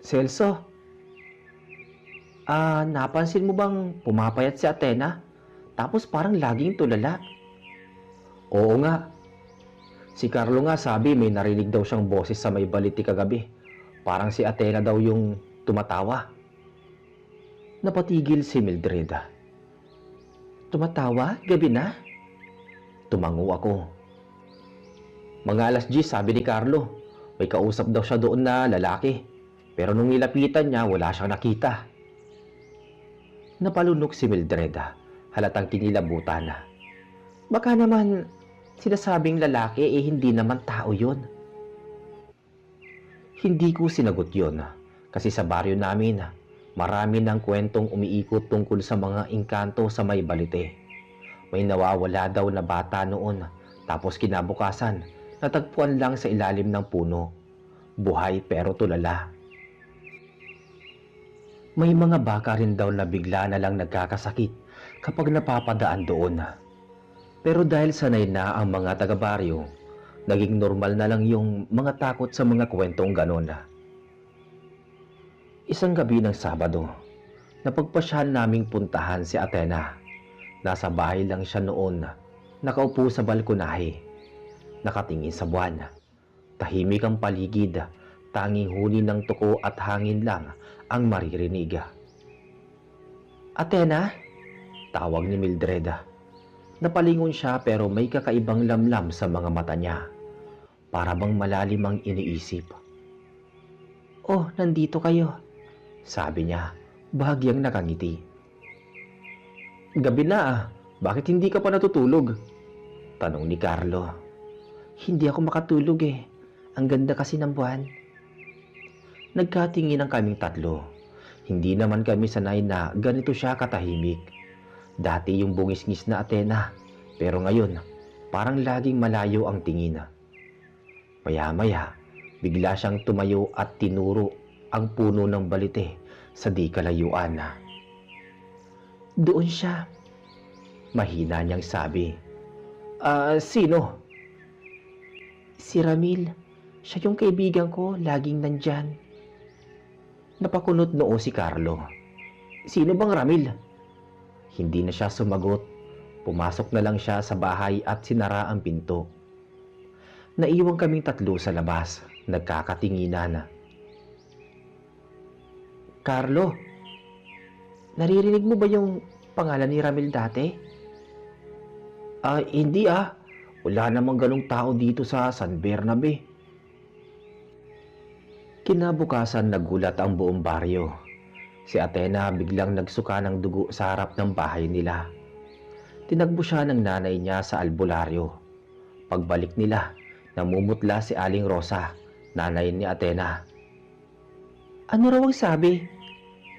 Speaker 1: Celso, napansin mo bang pumapayat si Athena? Tapos parang laging tulala. Oo nga. Si Carlo nga sabi may narinig daw siyang boses sa may baliti kagabi. Parang si Athena daw yung tumatawa. Napatigil si Mildred. Tumatawa? Gabi na? Tumango ako. Mga alas 10, sabi ni Carlo. May kausap daw siya doon na lalaki. Pero nung nilapitan niya, wala siyang nakita. Napalunok si Mildred. Halatang kinilabutan. Baka naman sinasabing lalaki hindi naman tao yun. Hindi ko sinagot yun. Kasi sa baryo namin, marami ng kwentong umiikot tungkol sa mga engkanto sa may balite. May nawawala daw na bata noon, tapos kinabukasan, natagpuan lang sa ilalim ng puno. Buhay pero tulala. May mga baka rin daw na bigla na lang nagkakasakit kapag napapadaan doon. Pero dahil sanay na ang mga taga-baryo, naging normal na lang yung mga takot sa mga kwentong ganon. Isang gabi ng Sabado, napagpasyahan naming puntahan si Athena. Nasa bahay lang siya noon, nakaupo sa balkonahe, nakatingin sa buwan. Tahimik ang paligid, tanging huni ng tuko at hangin lang ang maririnig. "Athena?" Tawag ni Mildred. Napalingon siya pero may kakaibang lamlam sa mga mata niya. Para bang malalim ang iniisip. "Oh, nandito kayo," sabi niya, bahagyang nakangiti. "Gabi na ah, bakit hindi ka pa natutulog?" Tanong ni Carlo. "Hindi ako makatulog eh, ang ganda kasi ng buwan." Nagkatingin ang kaming tatlo. Hindi naman kami sanay na ganito siya katahimik. Dati yung bungis-ngis na Athena, pero ngayon parang laging malayo ang tingin. Maya-maya, bigla siyang tumayo at tinuro ang puno ng balite sa di kalayuan. "Doon siya," mahina niyang sabi. Sino?" "Si Ramil. Siya yung kaibigan ko, laging nandyan." Napakunot noo si Carlo. "Sino bang Ramil?" Hindi na siya sumagot. Pumasok na lang siya sa bahay at sinara ang pinto. Naiwan kaming tatlo sa labas, nagkakatinginan. "Carlo, naririnig mo ba yung pangalan ni Ramil dati?" Hindi ah. Wala namang ganong tao dito sa San Bernabe." Kinabukasan nagulat ang buong baryo. Si Athena biglang nagsuka ng dugo sa harap ng bahay nila. Tinagbo siya ng nanay niya sa albularyo. Pagbalik nila, namumutla si Aling Rosa, nanay ni Athena. "Ano raw ang sabi?"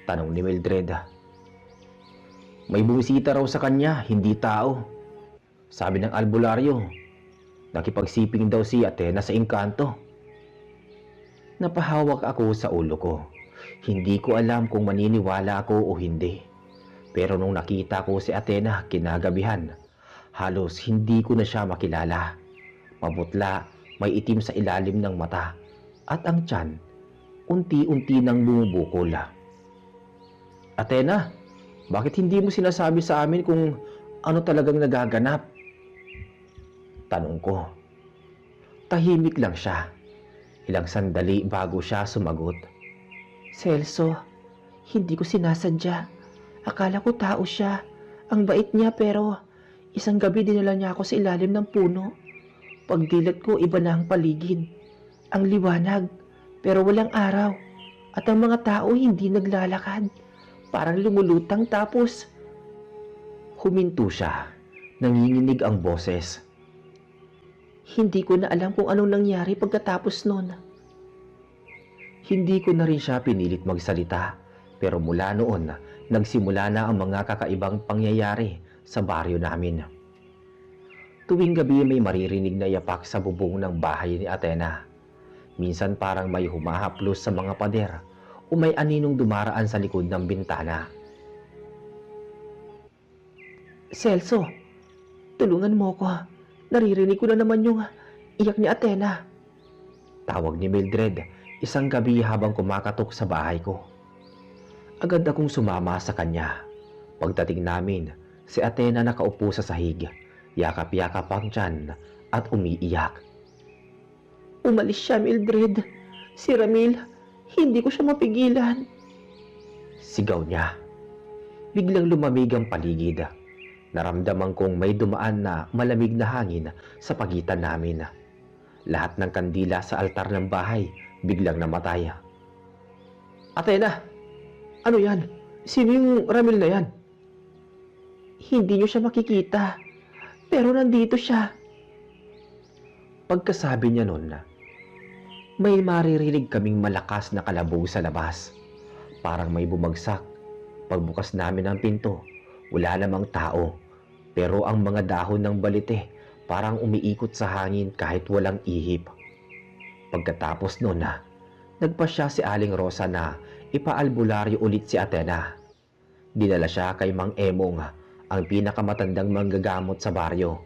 Speaker 1: tanong ni Mildred. "May bumisita raw sa kanya, hindi tao. Sabi ng albularyo, nakipagsiping daw si Athena sa engkanto." Napahawak ako sa ulo ko. Hindi ko alam kung maniniwala ako o hindi. Pero nung nakita ko si Athena kinagabihan, halos hindi ko na siya makilala. Maputla, may itim sa ilalim ng mata, at ang tiyan, unti-unti nang bumubukol. "Athena, bakit hindi mo sinasabi sa amin kung ano talagang nagaganap?" tanong ko. Tahimik lang siya. Ilang sandali bago siya sumagot. "Celso, hindi ko sinasadya. Akala ko tao siya. Ang bait niya pero isang gabi dinala niya ako sa ilalim ng puno. Pagdilat ko iba na ang paligid. Ang liwanag pero walang araw. At ang mga tao hindi naglalakad. Parang lumulutang tapos..." Huminto siya. Nanginginig ang boses. Hindi ko na alam kung anong nangyari pagkatapos nun. Hindi ko na rin siya pinilit magsalita, pero mula noon, nagsimula na ang mga kakaibang pangyayari sa baryo namin. Tuwing gabi may maririnig na yapak sa bubong ng bahay ni Athena. Minsan parang may humahaplos sa mga pader o may aninong dumaraan sa likod ng bintana. "Celso, tulungan mo ko. Naririnig ko na naman yung iyak ni Athena." Tawag ni Mildred isang gabi habang kumakatok sa bahay ko. Agad akong sumama sa kanya. Pagdating namin, si Athena nakaupo sa sahig, yakap-yakap ang tiyan at umiiyak. "Umalis siya, Mildred. Si Ramil, hindi ko siya mapigilan." Sigaw niya. Biglang lumamig ang paligid. Naramdaman kong may dumaan na malamig na hangin sa pagitan namin. Lahat ng kandila sa altar ng bahay biglang namatay. "Athena, ano yan? Sino yung Ramil na yan?" "Hindi niyo siya makikita, pero nandito siya." Pagkasabi niya nun, may maririnig kaming malakas na kalabog sa labas. Parang may bumagsak. Pagbukas namin ng pinto, wala namang tao, pero ang mga dahon ng balite parang umiikot sa hangin kahit walang ihip. Pagkatapos nun nagpasya si Aling Rosa na ipaalbularyo ulit si Athena. Dinala siya kay Mang Emong, ang pinakamatandang manggagamot sa baryo.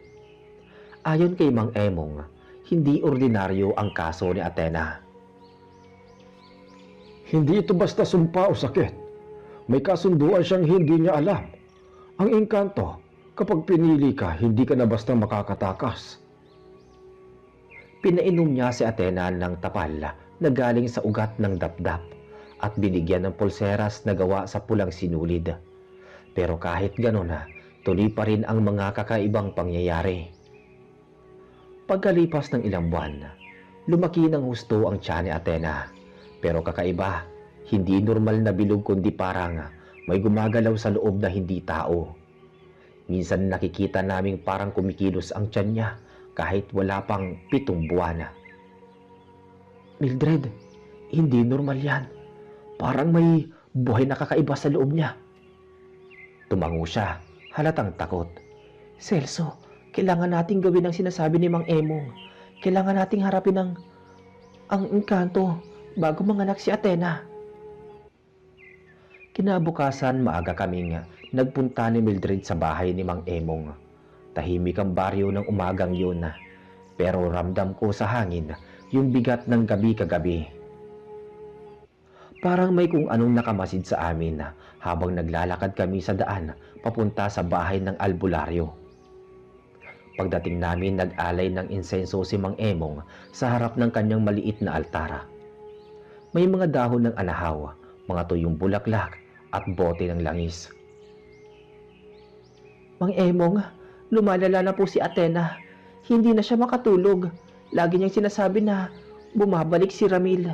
Speaker 1: Ayon kay Mang Emong, hindi ordinaryo ang kaso ni Athena.
Speaker 2: Hindi ito basta sumpa o sakit. May kasunduan siyang hindi niya alam. Ang engkanto, kapag pinili ka, hindi ka na basta makakatakas.
Speaker 1: Pinainom niya si Athena ng tapal na galing sa ugat ng dapdap at binigyan ng pulseras na gawa sa pulang sinulid. Pero kahit ganon, tuloy pa rin ang mga kakaibang pangyayari. Pagkalipas ng ilang buwan, lumaki ng husto ang tiyan ni Athena. Pero kakaiba, hindi normal na bilog kundi parang may gumagalaw sa loob na hindi tao. Minsan nakikita naming parang kumikilos ang tiyan niya kahit wala pang 7 buwan. Mildred, hindi normal yan. Parang may buhay na kakaiba sa loob niya. Tumango siya, halatang takot. Celso, kailangan nating gawin ang sinasabi ni Mang Emong. Kailangan nating harapin ang engkanto bago manganak si Athena. Kinabukasan, maaga kaming nagpunta ni Mildred sa bahay ni Mang Emong. Tahimik ang baryo ng umagang yun, pero ramdam ko sa hangin yung bigat ng gabi kagabi. Parang may kung anong nakamasid sa amin habang naglalakad kami sa daan papunta sa bahay ng albularyo. Pagdating namin, nag-alay ng insenso si Mang Emong sa harap ng kanyang maliit na altara. May mga dahon ng anahaw, mga tuyong bulaklak at bote ng langis. Mang Emong, lumalala na po si Athena. Hindi na siya makatulog. Lagi niyang sinasabi na bumabalik si Ramil.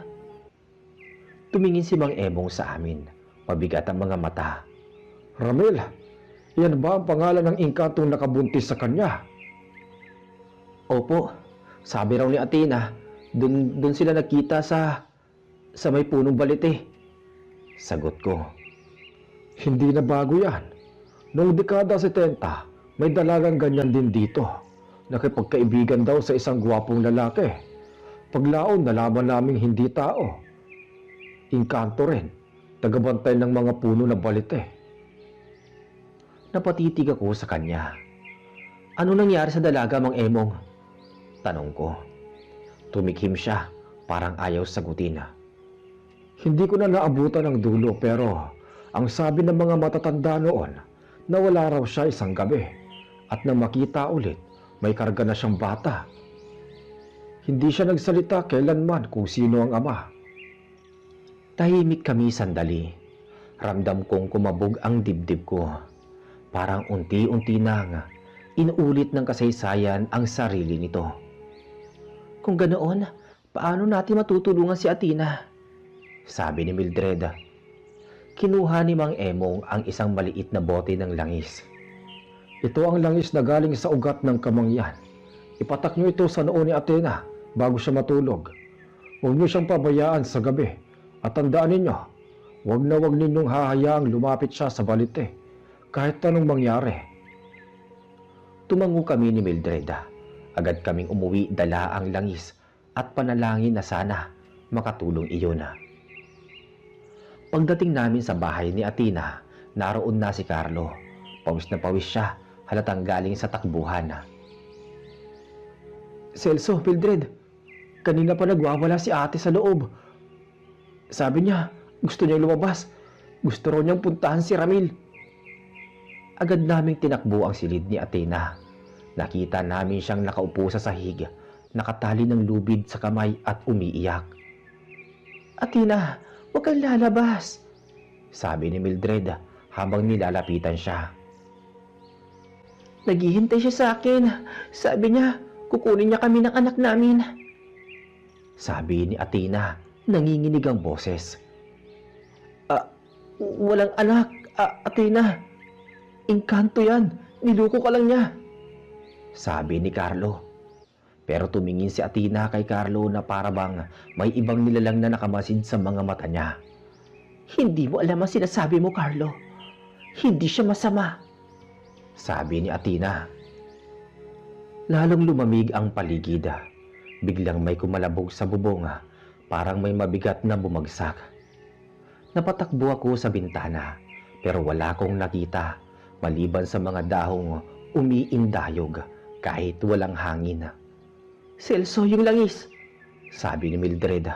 Speaker 1: Tumingin si Mang Emong sa amin. Mabigat ang mga mata.
Speaker 2: Ramil, yan ba ang pangalan ng engkantong nakabuntis sa kanya?
Speaker 1: Opo, sabi raw ni Athena, dun sila nagkita sa may punong balite. Sagot ko.
Speaker 2: Hindi na bago yan. Noong dekada 70, may dalagang ganyan din dito. Nakipagkaibigan daw sa isang gwapong lalaki. Paglaon, nalaman naming hindi tao. Engkanto rin, tagabantay ng mga puno na balite.
Speaker 1: Napatitig ako sa kanya. Ano nangyari sa dalaga, Mang Emong? Tanong ko. Tumikhim siya, parang ayaw sagutin.
Speaker 2: Hindi ko na naabutan ang dulo pero ang sabi ng mga matatanda noon, nawala raw siya isang gabi at nang makita ulit, may karga na siyang bata. Hindi siya nagsalita kailanman kung sino ang ama.
Speaker 1: Tahimik kami sandali. Ramdam kong kumabog ang dibdib ko. Parang unti-unti nang inuulit ng kasaysayan ang sarili nito. Kung ganoon, paano natin matutulungan si Athena? Sabi ni Mildred. Kinuha ni Mang Emong ang isang maliit na bote ng langis.
Speaker 2: Ito ang langis na galing sa ugat ng kamangyan. Ipatak niyo ito sa noo ni Athena bago siya matulog. Huwag niyo siyang pabayaan sa gabi. At tandaan ninyo, huwag na huwag ninyong hahayaang lumapit siya sa balite kahit anong mangyari.
Speaker 1: Tumango kami ni Mildred. Agad kaming umuwi, dala ang langis at panalangin na sana makatulong iyon. Pagdating namin sa bahay ni Athena, naroon na si Carlo. Pawis na pawis siya, halatang galing sa takbuhan. Celso, Mildred, kanina pa nagwawala si ate sa loob. Sabi niya, gusto niyang lumabas. Gusto raw niyang puntahan si Ramil. Agad naming tinakbo ang silid ni Athena. Nakita namin siyang nakaupo sa sahig, nakatali ng lubid sa kamay at umiiyak. Athena, huwag kang lalabas, sabi ni Mildred habang nilalapitan siya. Naghihintay siya sa akin. Sabi niya, kukunin niya kami ng anak namin. Sabi ni Athena, nanginginig ang boses. Walang anak, Athena. Engkanto yan. Niluko ka lang niya. Sabi ni Carlo. Pero tumingin si Athena kay Carlo na para bang may ibang nilalang na nakamasid sa mga mata niya. Hindi mo alam ang sinasabi mo, Carlo. Hindi siya masama. Sabi ni Athena. Lalong lumamig ang paligid. Biglang may kumalabog sa bubong, parang may mabigat na bumagsak. Napatakbo ako sa bintana pero wala akong nakita maliban sa mga dahong umiindayog kahit walang hangin. "Celso, yung langis!" sabi ni Mildred.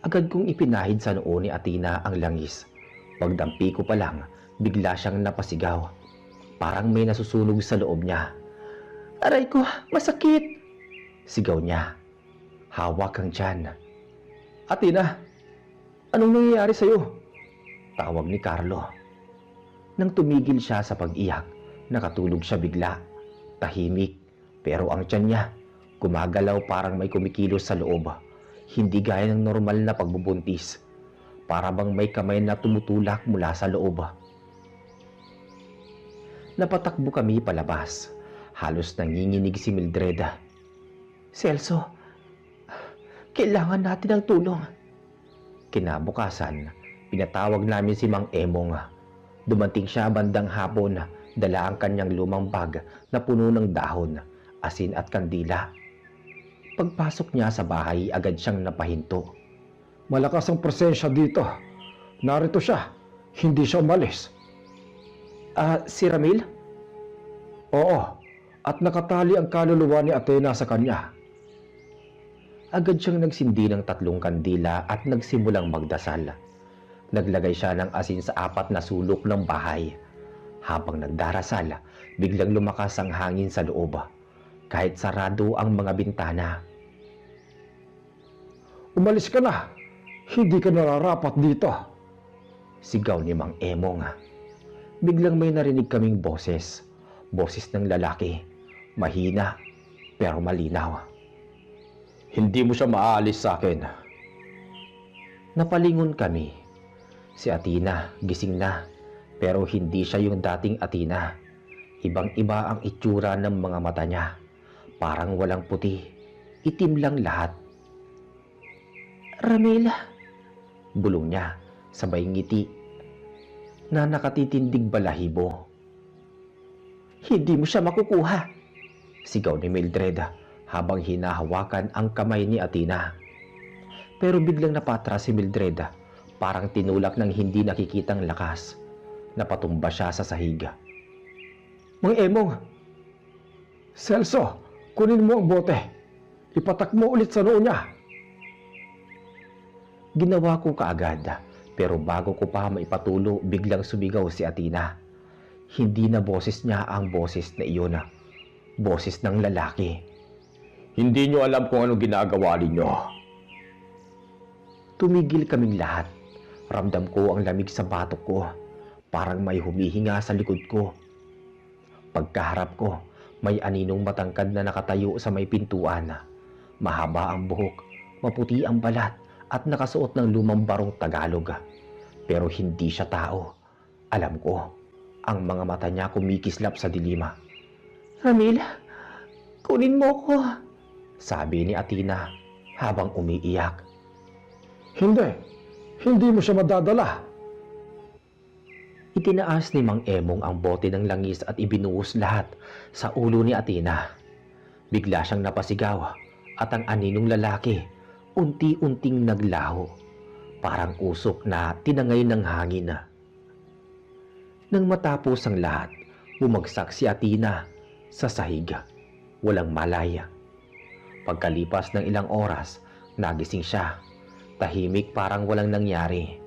Speaker 1: Agad kong ipinahid sa noo ni Athena ang langis. Pagdampi ko pa lang, bigla siyang napasigaw. Parang may nasusunog sa loob niya. "Aray ko, masakit!" sigaw niya. Hawak ang tiyan. "Athena, anong nangyayari sa'yo?" tawag ni Carlo. Nang tumigil siya sa pag-iyak, nakatulog siya bigla. Tahimik, pero ang tiyan niya, gumagalaw parang may kumikilos sa loob. Hindi gaya ng normal na pagbubuntis. Para bang may kamay na tumutulak mula sa loob. Napatakbo kami palabas. Halos nanginginig si Mildred. "Celso, kailangan natin ng tulong." Kinabukasan, pinatawag namin si Mang Emong. Dumating siya bandang hapon, dala ang kanyang lumang bag na puno ng dahon, asin at kandila. Pagpasok niya sa bahay, agad siyang napahinto.
Speaker 2: Malakas ang presensya dito. Narito siya. Hindi siya umalis.
Speaker 1: Si Ramil?
Speaker 2: Oo, at nakatali ang kaluluwa ni Athena sa kanya.
Speaker 1: Agad siyang nagsindi ng 3 kandila at nagsimulang magdasal. Naglagay siya ng asin sa 4 na sulok ng bahay. Habang nagdarasal, biglang lumakas ang hangin sa loob. Kahit sarado ang mga bintana.
Speaker 2: "Umalis ka na. Hindi ka nararapat dito."
Speaker 1: Sigaw ni Mang Emong. Biglang may narinig kaming boses. Boses ng lalaki. Mahina, pero malinaw.
Speaker 2: "Hindi mo siya maaalis sa akin."
Speaker 1: Napalingon kami. Si Athena, gising na. Pero hindi siya yung dating Athena. Ibang-iba ang itsura ng mga mata niya. Parang walang puti. Itim lang lahat. "Ramil," bulong niya, sabay ngiti na nakatitindig balahibo. "Hindi mo siya makukuha," sigaw ni Mildred habang hinahawakan ang kamay ni Athena. Pero biglang napatras si Mildred, parang tinulak ng hindi nakikitang lakas. Napatumba siya sa sahig.
Speaker 2: "Mang Emong! Celso, kunin mo ang bote. Ipatak mo ulit sa noo niya."
Speaker 1: Ginawa ko kaagad, pero bago ko pa maipatulo, biglang sumigaw si Athena. Hindi na boses niya ang boses na iyon. Boses ng lalaki.
Speaker 2: "Hindi niyo alam kung anong ginagawa ninyo."
Speaker 1: Tumigil kaming lahat. Ramdam ko ang lamig sa batok ko. Parang may humihinga sa likod ko. Pagkaharap ko, may aninong matangkad na nakatayo sa may pintuan. Mahaba ang buhok, maputi ang balat, at nakasuot ng lumang barong Tagalog. Pero hindi siya tao. Alam ko, ang mga mata niya kumikislap sa dilima. "Ramil, kunin mo ko," sabi ni Athena habang umiiyak.
Speaker 2: Hindi mo siya madadala."
Speaker 1: Itinaas ni Mang Emong ang bote ng langis at ibinuhos lahat sa ulo ni Athena. Bigla siyang napasigaw at ang aninong lalaki unti-unting naglaho, parang usok na tinangay ng hangin. Nang matapos ang lahat, bumagsak si Athena sa sahig. Walang malaya. Pagkalipas ng ilang oras, nagising siya. Tahimik, parang walang nangyari.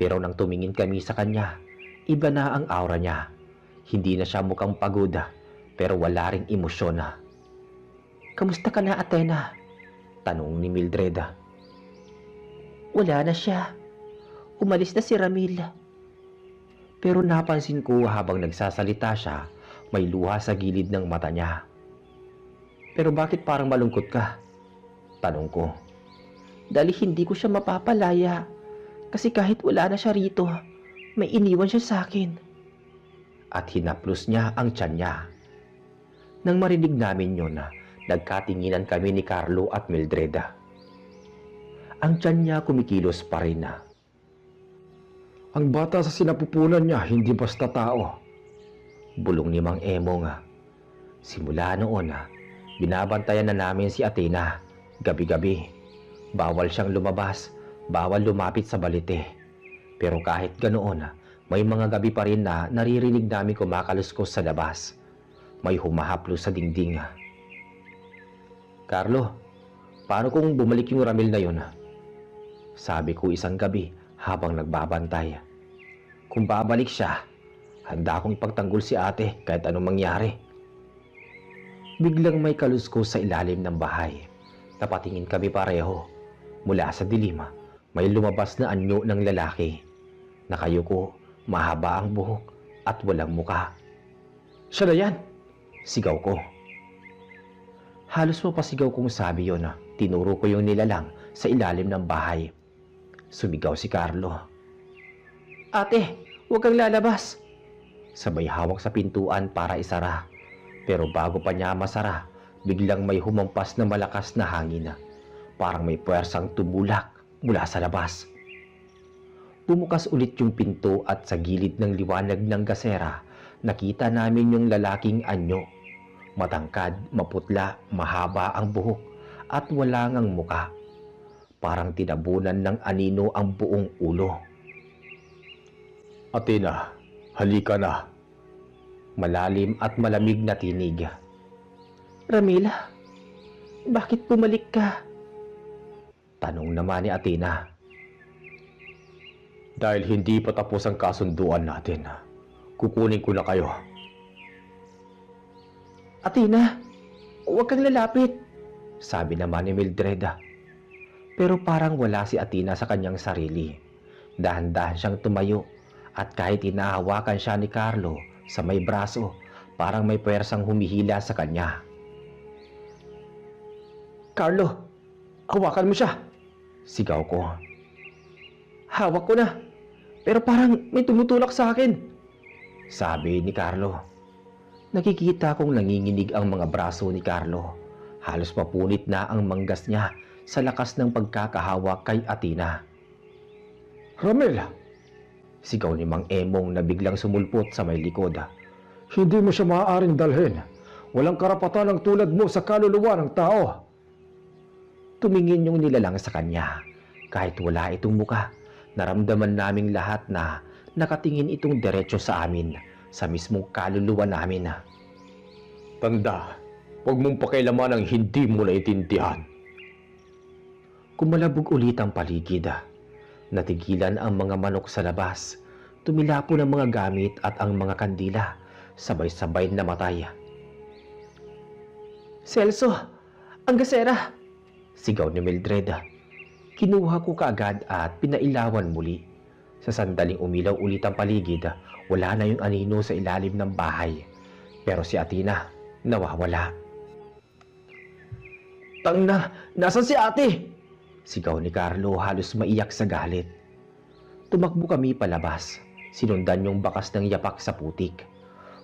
Speaker 1: Pero nang tumingin kami sa kanya, iba na ang aura niya. Hindi na siya mukhang pagod, pero wala ring emosyon. "Kamusta ka na, Athena?" tanong ni Mildred. "Wala na siya. Umalis na si Ramil." Pero napansin ko habang nagsasalita siya, may luha sa gilid ng mata niya. "Pero bakit parang malungkot ka?" tanong ko. "Dahil hindi ko siya mapapalaya. Kasi kahit wala na siya rito, may iniwan siya sa akin." At hinaplos niya ang tiyan niya. Nang marinig namin yun, nagkatinginan kami ni Carlo at Mildred. Ang tiyan niya kumikilos pa rin.
Speaker 2: "Ang bata sa sinapupunan niya, hindi basta tao."
Speaker 1: Bulong ni Mang Emong. Simula noon, binabantayan na namin si Athena. Gabi-gabi. Bawal siyang lumabas, bawal lumapit sa balite. Pero kahit ganoon, may mga gabi pa rin na naririnig namin kumakaluskos sa labas. May humahaplo sa dingding. Carlo, paano kung bumalik yung Ramil na yun? Sabi ko isang gabi habang nagbabantay. Kung babalik siya, handa akong ipagtanggol si ate kahit anong mangyari. Biglang may kaluskos sa ilalim ng bahay. Napatingin kami pareho. Mula sa dilim, may lumabas na anyo ng lalaki. Nakayuko, mahaba ang buhok at walang muka. Siya na yan! Sigaw ko. Halos mapasigaw kong sabi yon. Tinuro ko yung nilalang sa ilalim ng bahay. Sumigaw si Carlo. Ate, huwag kang lalabas! Sabay hawak sa pintuan para isara. Pero bago pa niya masara, biglang may humampas na malakas na hangin. Parang may puwersang tumulak mula sa labas. Bumukas ulit yung pinto at sa gilid ng liwanag ng gasera, nakita namin yung lalaking anyo. Matangkad, maputla, mahaba ang buhok at wala ngang muka. Parang tinabunan ng anino ang buong ulo.
Speaker 2: Athena, halika na.
Speaker 1: Malalim at malamig na tinig. Ramila, bakit bumalik ka? Tanong naman ni Athena.
Speaker 2: Dahil hindi pa tapos ang kasunduan natin, kukunin ko na kayo.
Speaker 1: Athena, huwag kang lalapit, sabi naman ni Mildred. Pero parang wala si Athena sa kanyang sarili. Dahan-dahan siyang tumayo at kahit inahawakan siya ni Carlo sa may braso, parang may puwersang humihila sa kanya. Carlo, hawakan mo siya! Sigaw ko. Hawak ko na, pero parang may tumutulak sa akin, sabi ni Carlo. Nakikita kong nanginginig ang mga braso ni Carlo. Halos mapunit na ang manggas niya sa lakas ng pagkakahawak kay Athena.
Speaker 2: Ramil,
Speaker 1: Sigaw ni Mang Emong na biglang sumulpot sa may likod.
Speaker 2: hindi mo siya maaaring dalhin. Walang karapatan ng tulad mo sa kaluluwa ng tao.
Speaker 1: Tumingin yung nilalang sa kanya. Kahit wala itong muka, naramdaman naming lahat na nakatingin itong diretso sa amin, sa mismong kaluluwa namin.
Speaker 2: Tanda, huwag mong pakialaman ang hindi mo naiintindihan.
Speaker 1: Kumalabog ulit ang paligid. Natigilan ang mga manok sa labas. Tumilapon ang mga gamit at ang mga kandila. Sabay-sabay namatay. Celso, ang gasera! Sigaw ni Mildred. Kinuha ko kaagad at pinailawan muli. Sa sandaling umilaw ulit ang paligid, wala na yung anino sa ilalim ng bahay. Pero si Athena, nawawala. Tangna, nasan si ate? Sigaw ni Carlo halos maiyak sa galit. Tumakbo kami palabas. Sinundan yung bakas ng yapak sa putik.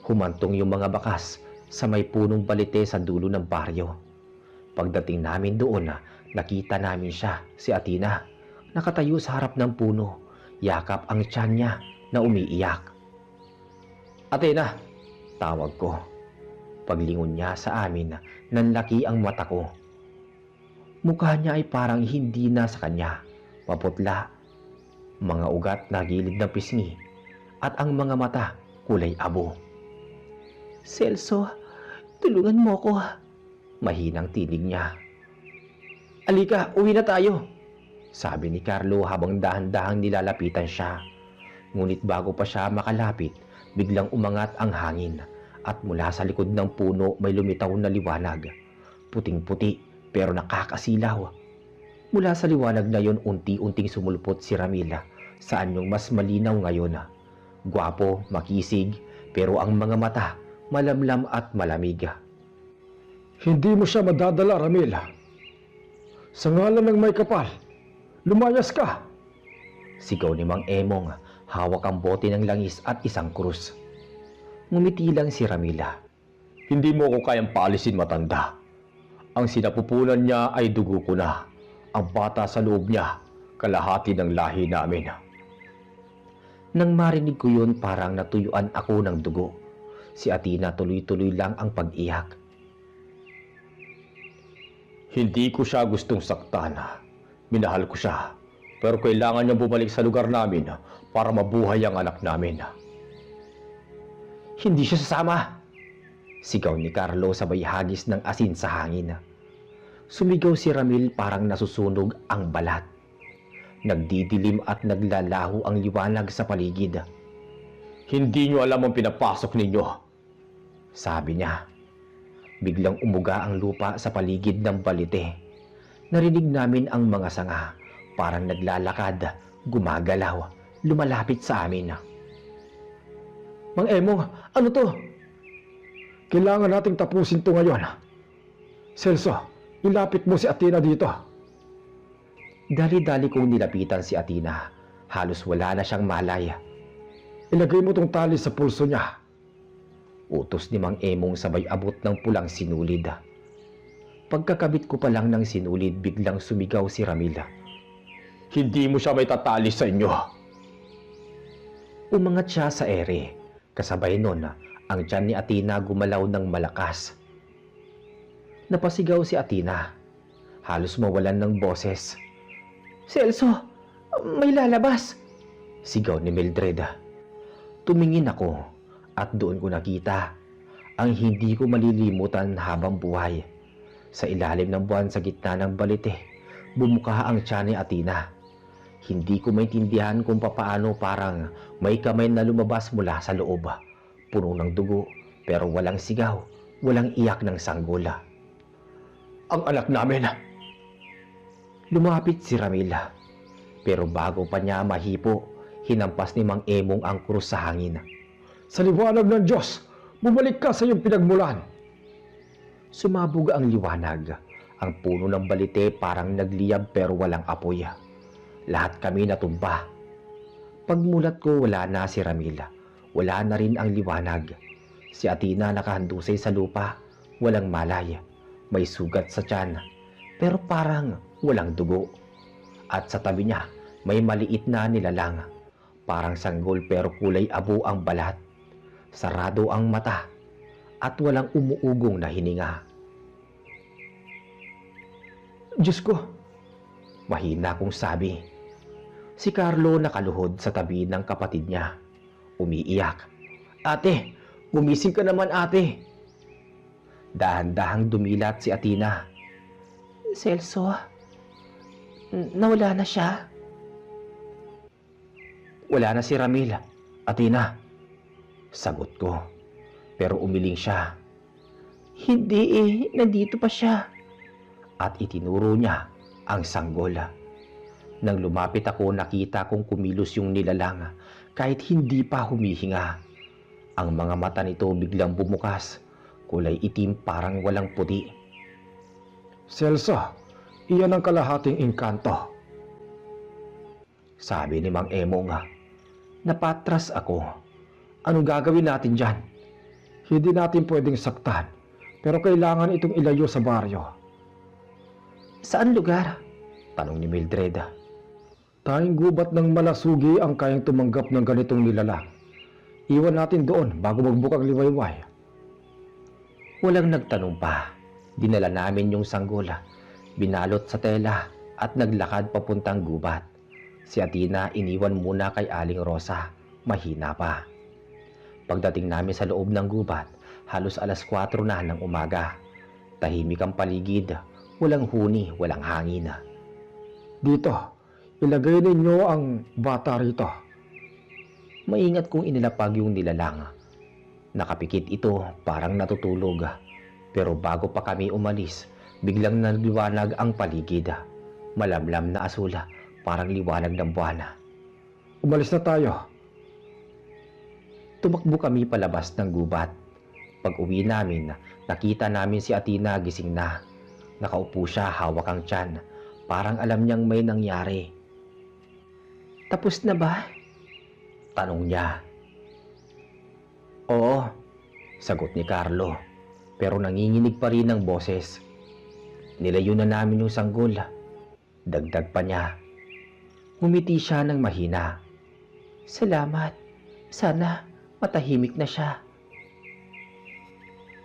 Speaker 1: Humantong yung mga bakas sa may punong balite sa dulo ng baryo. Pagdating namin doon, nakita namin siya, si Athena, nakatayo sa harap ng puno. Yakap ang tiyan niya na umiiyak. Athena, tawag ko. Paglingon niya sa amin, nanlaki ang mata ko. Mukha niya ay parang hindi na sa kanya, maputla, mga ugat na gilid ng pisngi, at ang mga mata kulay abo. Celso, tulungan mo ko. Mahinang tinig niya. Alika, uwi na tayo, sabi ni Carlo habang dahan-dahang nilalapitan siya. Ngunit bago pa siya makalapit, biglang umangat ang hangin at mula sa likod ng puno may lumitaw na liwanag. Puting-puti pero nakakasilaw. Mula sa liwanag na yon unti-unting sumulpot si Ramila sa anyong mas malinaw ngayon. Gwapo, makisig, pero ang mga mata malamlam at malamig.
Speaker 2: Hindi mo siya madadala, Ramil. Sa ngalan ng may kapal, lumayas ka!
Speaker 1: Sigaw ni Mang Emong, hawak ang bote ng langis at isang krus. Ngumiti lang si Ramila.
Speaker 2: Hindi mo ko kayang paalisin, matanda. Ang sinapupunan niya ay dugo ko na. Ang bata sa loob niya, kalahati ng lahi namin.
Speaker 1: Nang marinig ko yun, parang natuyuan ako ng dugo. Si Athena tuloy-tuloy lang ang pag-iyak.
Speaker 2: Hindi ko siya gustong saktan. Minahal ko siya. Pero kailangan niya bumalik sa lugar namin para mabuhay ang anak namin.
Speaker 1: Hindi siya sasama! Sigaw ni Carlo sabay hagis ng asin sa hangin. Sumigaw si Ramil parang nasusunog ang balat. Nagdidilim at naglalaho ang liwanag sa paligid.
Speaker 2: Hindi niyo alam ang pinapasok ninyo.
Speaker 1: Sabi niya. Biglang umuga ang lupa sa paligid ng balite. Narinig namin ang mga sanga, parang naglalakad, gumagalaw, lumalapit sa amin.
Speaker 2: Mang Emong, ano to? Kailangan nating tapusin to ngayon. Celso, ilapit mo si Athena dito.
Speaker 1: Dali-dali kong nilapitan si Athena. Halos wala na siyang malay.
Speaker 2: Ilagay mo tong tali sa pulso niya.
Speaker 1: Utos ni Mang Emong sabay abot ng pulang sinulid. Pagkakabit ko pa lang ng sinulid, biglang sumigaw si Ramil.
Speaker 2: Hindi mo siya may tatali sa inyo.
Speaker 1: Umangat siya sa ere. Kasabay nun, ang tiyan ni Athena gumalaw ng malakas. Napasigaw si Athena. Halos mawalan ng boses. Celso, may lalabas! Sigaw ni Mildred. Tumingin ako at doon ko nakita ang hindi ko malilimutan habang buhay. Sa ilalim ng buwan sa gitna ng balite, bumuka ang tiyan ni Athena. Hindi ko maintindihan kung papaano parang may kamay na lumabas mula sa loob. Puno ng dugo pero walang sigaw, walang iyak ng sanggola.
Speaker 2: Ang anak namin.
Speaker 1: Lumapit si Ramil. Pero bago pa niya mahipo, hinampas ni Mang Emong ang krus sa hangin.
Speaker 2: Sa liwanag ng Diyos, bumalik ka sa iyong pinagmulan.
Speaker 1: Sumabog ang liwanag. Ang puno ng balite parang nagliyab pero walang apoy. Lahat kami natumba. Pagmulat ko, wala na si Ramil. Wala na rin ang liwanag. Si Athena nakahandusay sa lupa. Walang malay. May sugat sa tiyan. Pero parang walang dugo. At sa tabi niya, may maliit na nilalang. Parang sanggol pero kulay abo ang balat. Sarado ang mata. At walang umuugong na hininga.
Speaker 2: Diyos ko,
Speaker 1: mahina kong sabi. Si Carlo nakaluhod sa tabi ng kapatid niya. Umiiyak. Ate, gumising ka naman ate. Dahan-dahang dumilat si Athena. Celso, nawala na siya. Wala na si Ramil, Athena. Sagot ko. Pero umiling siya. Hindi nandito pa siya. At itinuro niya ang sanggola. Nang lumapit ako, nakita kong kumilos yung nilalang kahit hindi pa humihinga. Ang mga mata nito biglang bumukas, kulay itim parang walang puti.
Speaker 2: Celso, iyan ang kalahating engkanto.
Speaker 1: Sabi ni Mang Emong. Napatras ako. Anong gagawin natin dyan?
Speaker 2: Hindi natin pwedeng saktan, pero kailangan itong ilayo sa baryo.
Speaker 1: Saan lugar? Tanong ni Mildred.
Speaker 2: Tayong gubat ng malasugi ang kayang tumanggap ng ganitong nilalang. Iwan natin doon bago magbukang liwayway.
Speaker 1: Walang nagtanong pa. Dinala namin yung sanggola, binalot sa tela at naglakad papuntang gubat. Si Athena iniwan muna kay Aling Rosa, mahina pa. Pagdating namin sa loob ng gubat, halos 4:00 na ng umaga. Tahimik ang paligid, walang huni, walang hangin.
Speaker 2: Dito, ilagay ninyo ang bata rito.
Speaker 1: Maingat kong inilapag yung nilalang. Nakapikit ito, parang natutulog. Pero bago pa kami umalis, biglang nagliwanag ang paligid. Malamlam na asula, parang liwanag ng buwan.
Speaker 2: Umalis na tayo.
Speaker 1: Tumakbo kami palabas ng gubat. Pag-uwi namin, nakita namin si Athena gising na. Nakaupo siya, hawak ang tiyan. Parang alam niyang may nangyari. Tapos na ba? Tanong niya. Oo, sagot ni Carlo. Pero nanginginig pa rin ang boses. Nilayo na namin yung sanggol. Dagdag pa niya. Ngumiti siya ng mahina. Salamat. Sana matahimik na siya.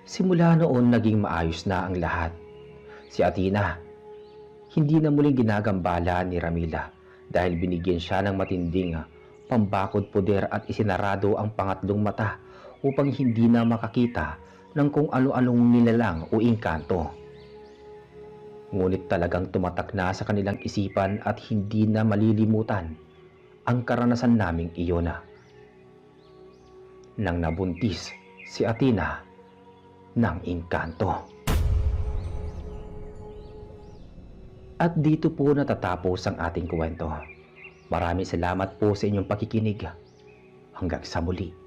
Speaker 1: Simula noon naging maayos na ang lahat. Si Athena, hindi na muling ginagambala ni Ramila dahil binigyan siya ng matinding pambakod puder at isinarado ang pangatlong mata upang hindi na makakita ng kung ano-anong nilalang o engkanto. Ngunit talagang tumatak na sa kanilang isipan at hindi na malilimutan ang karanasan naming iyon. Nang nabuntis si Athena ng engkanto. At dito po natatapos ang ating kwento. Maraming salamat po sa inyong pakikinig. Hanggang sa muli.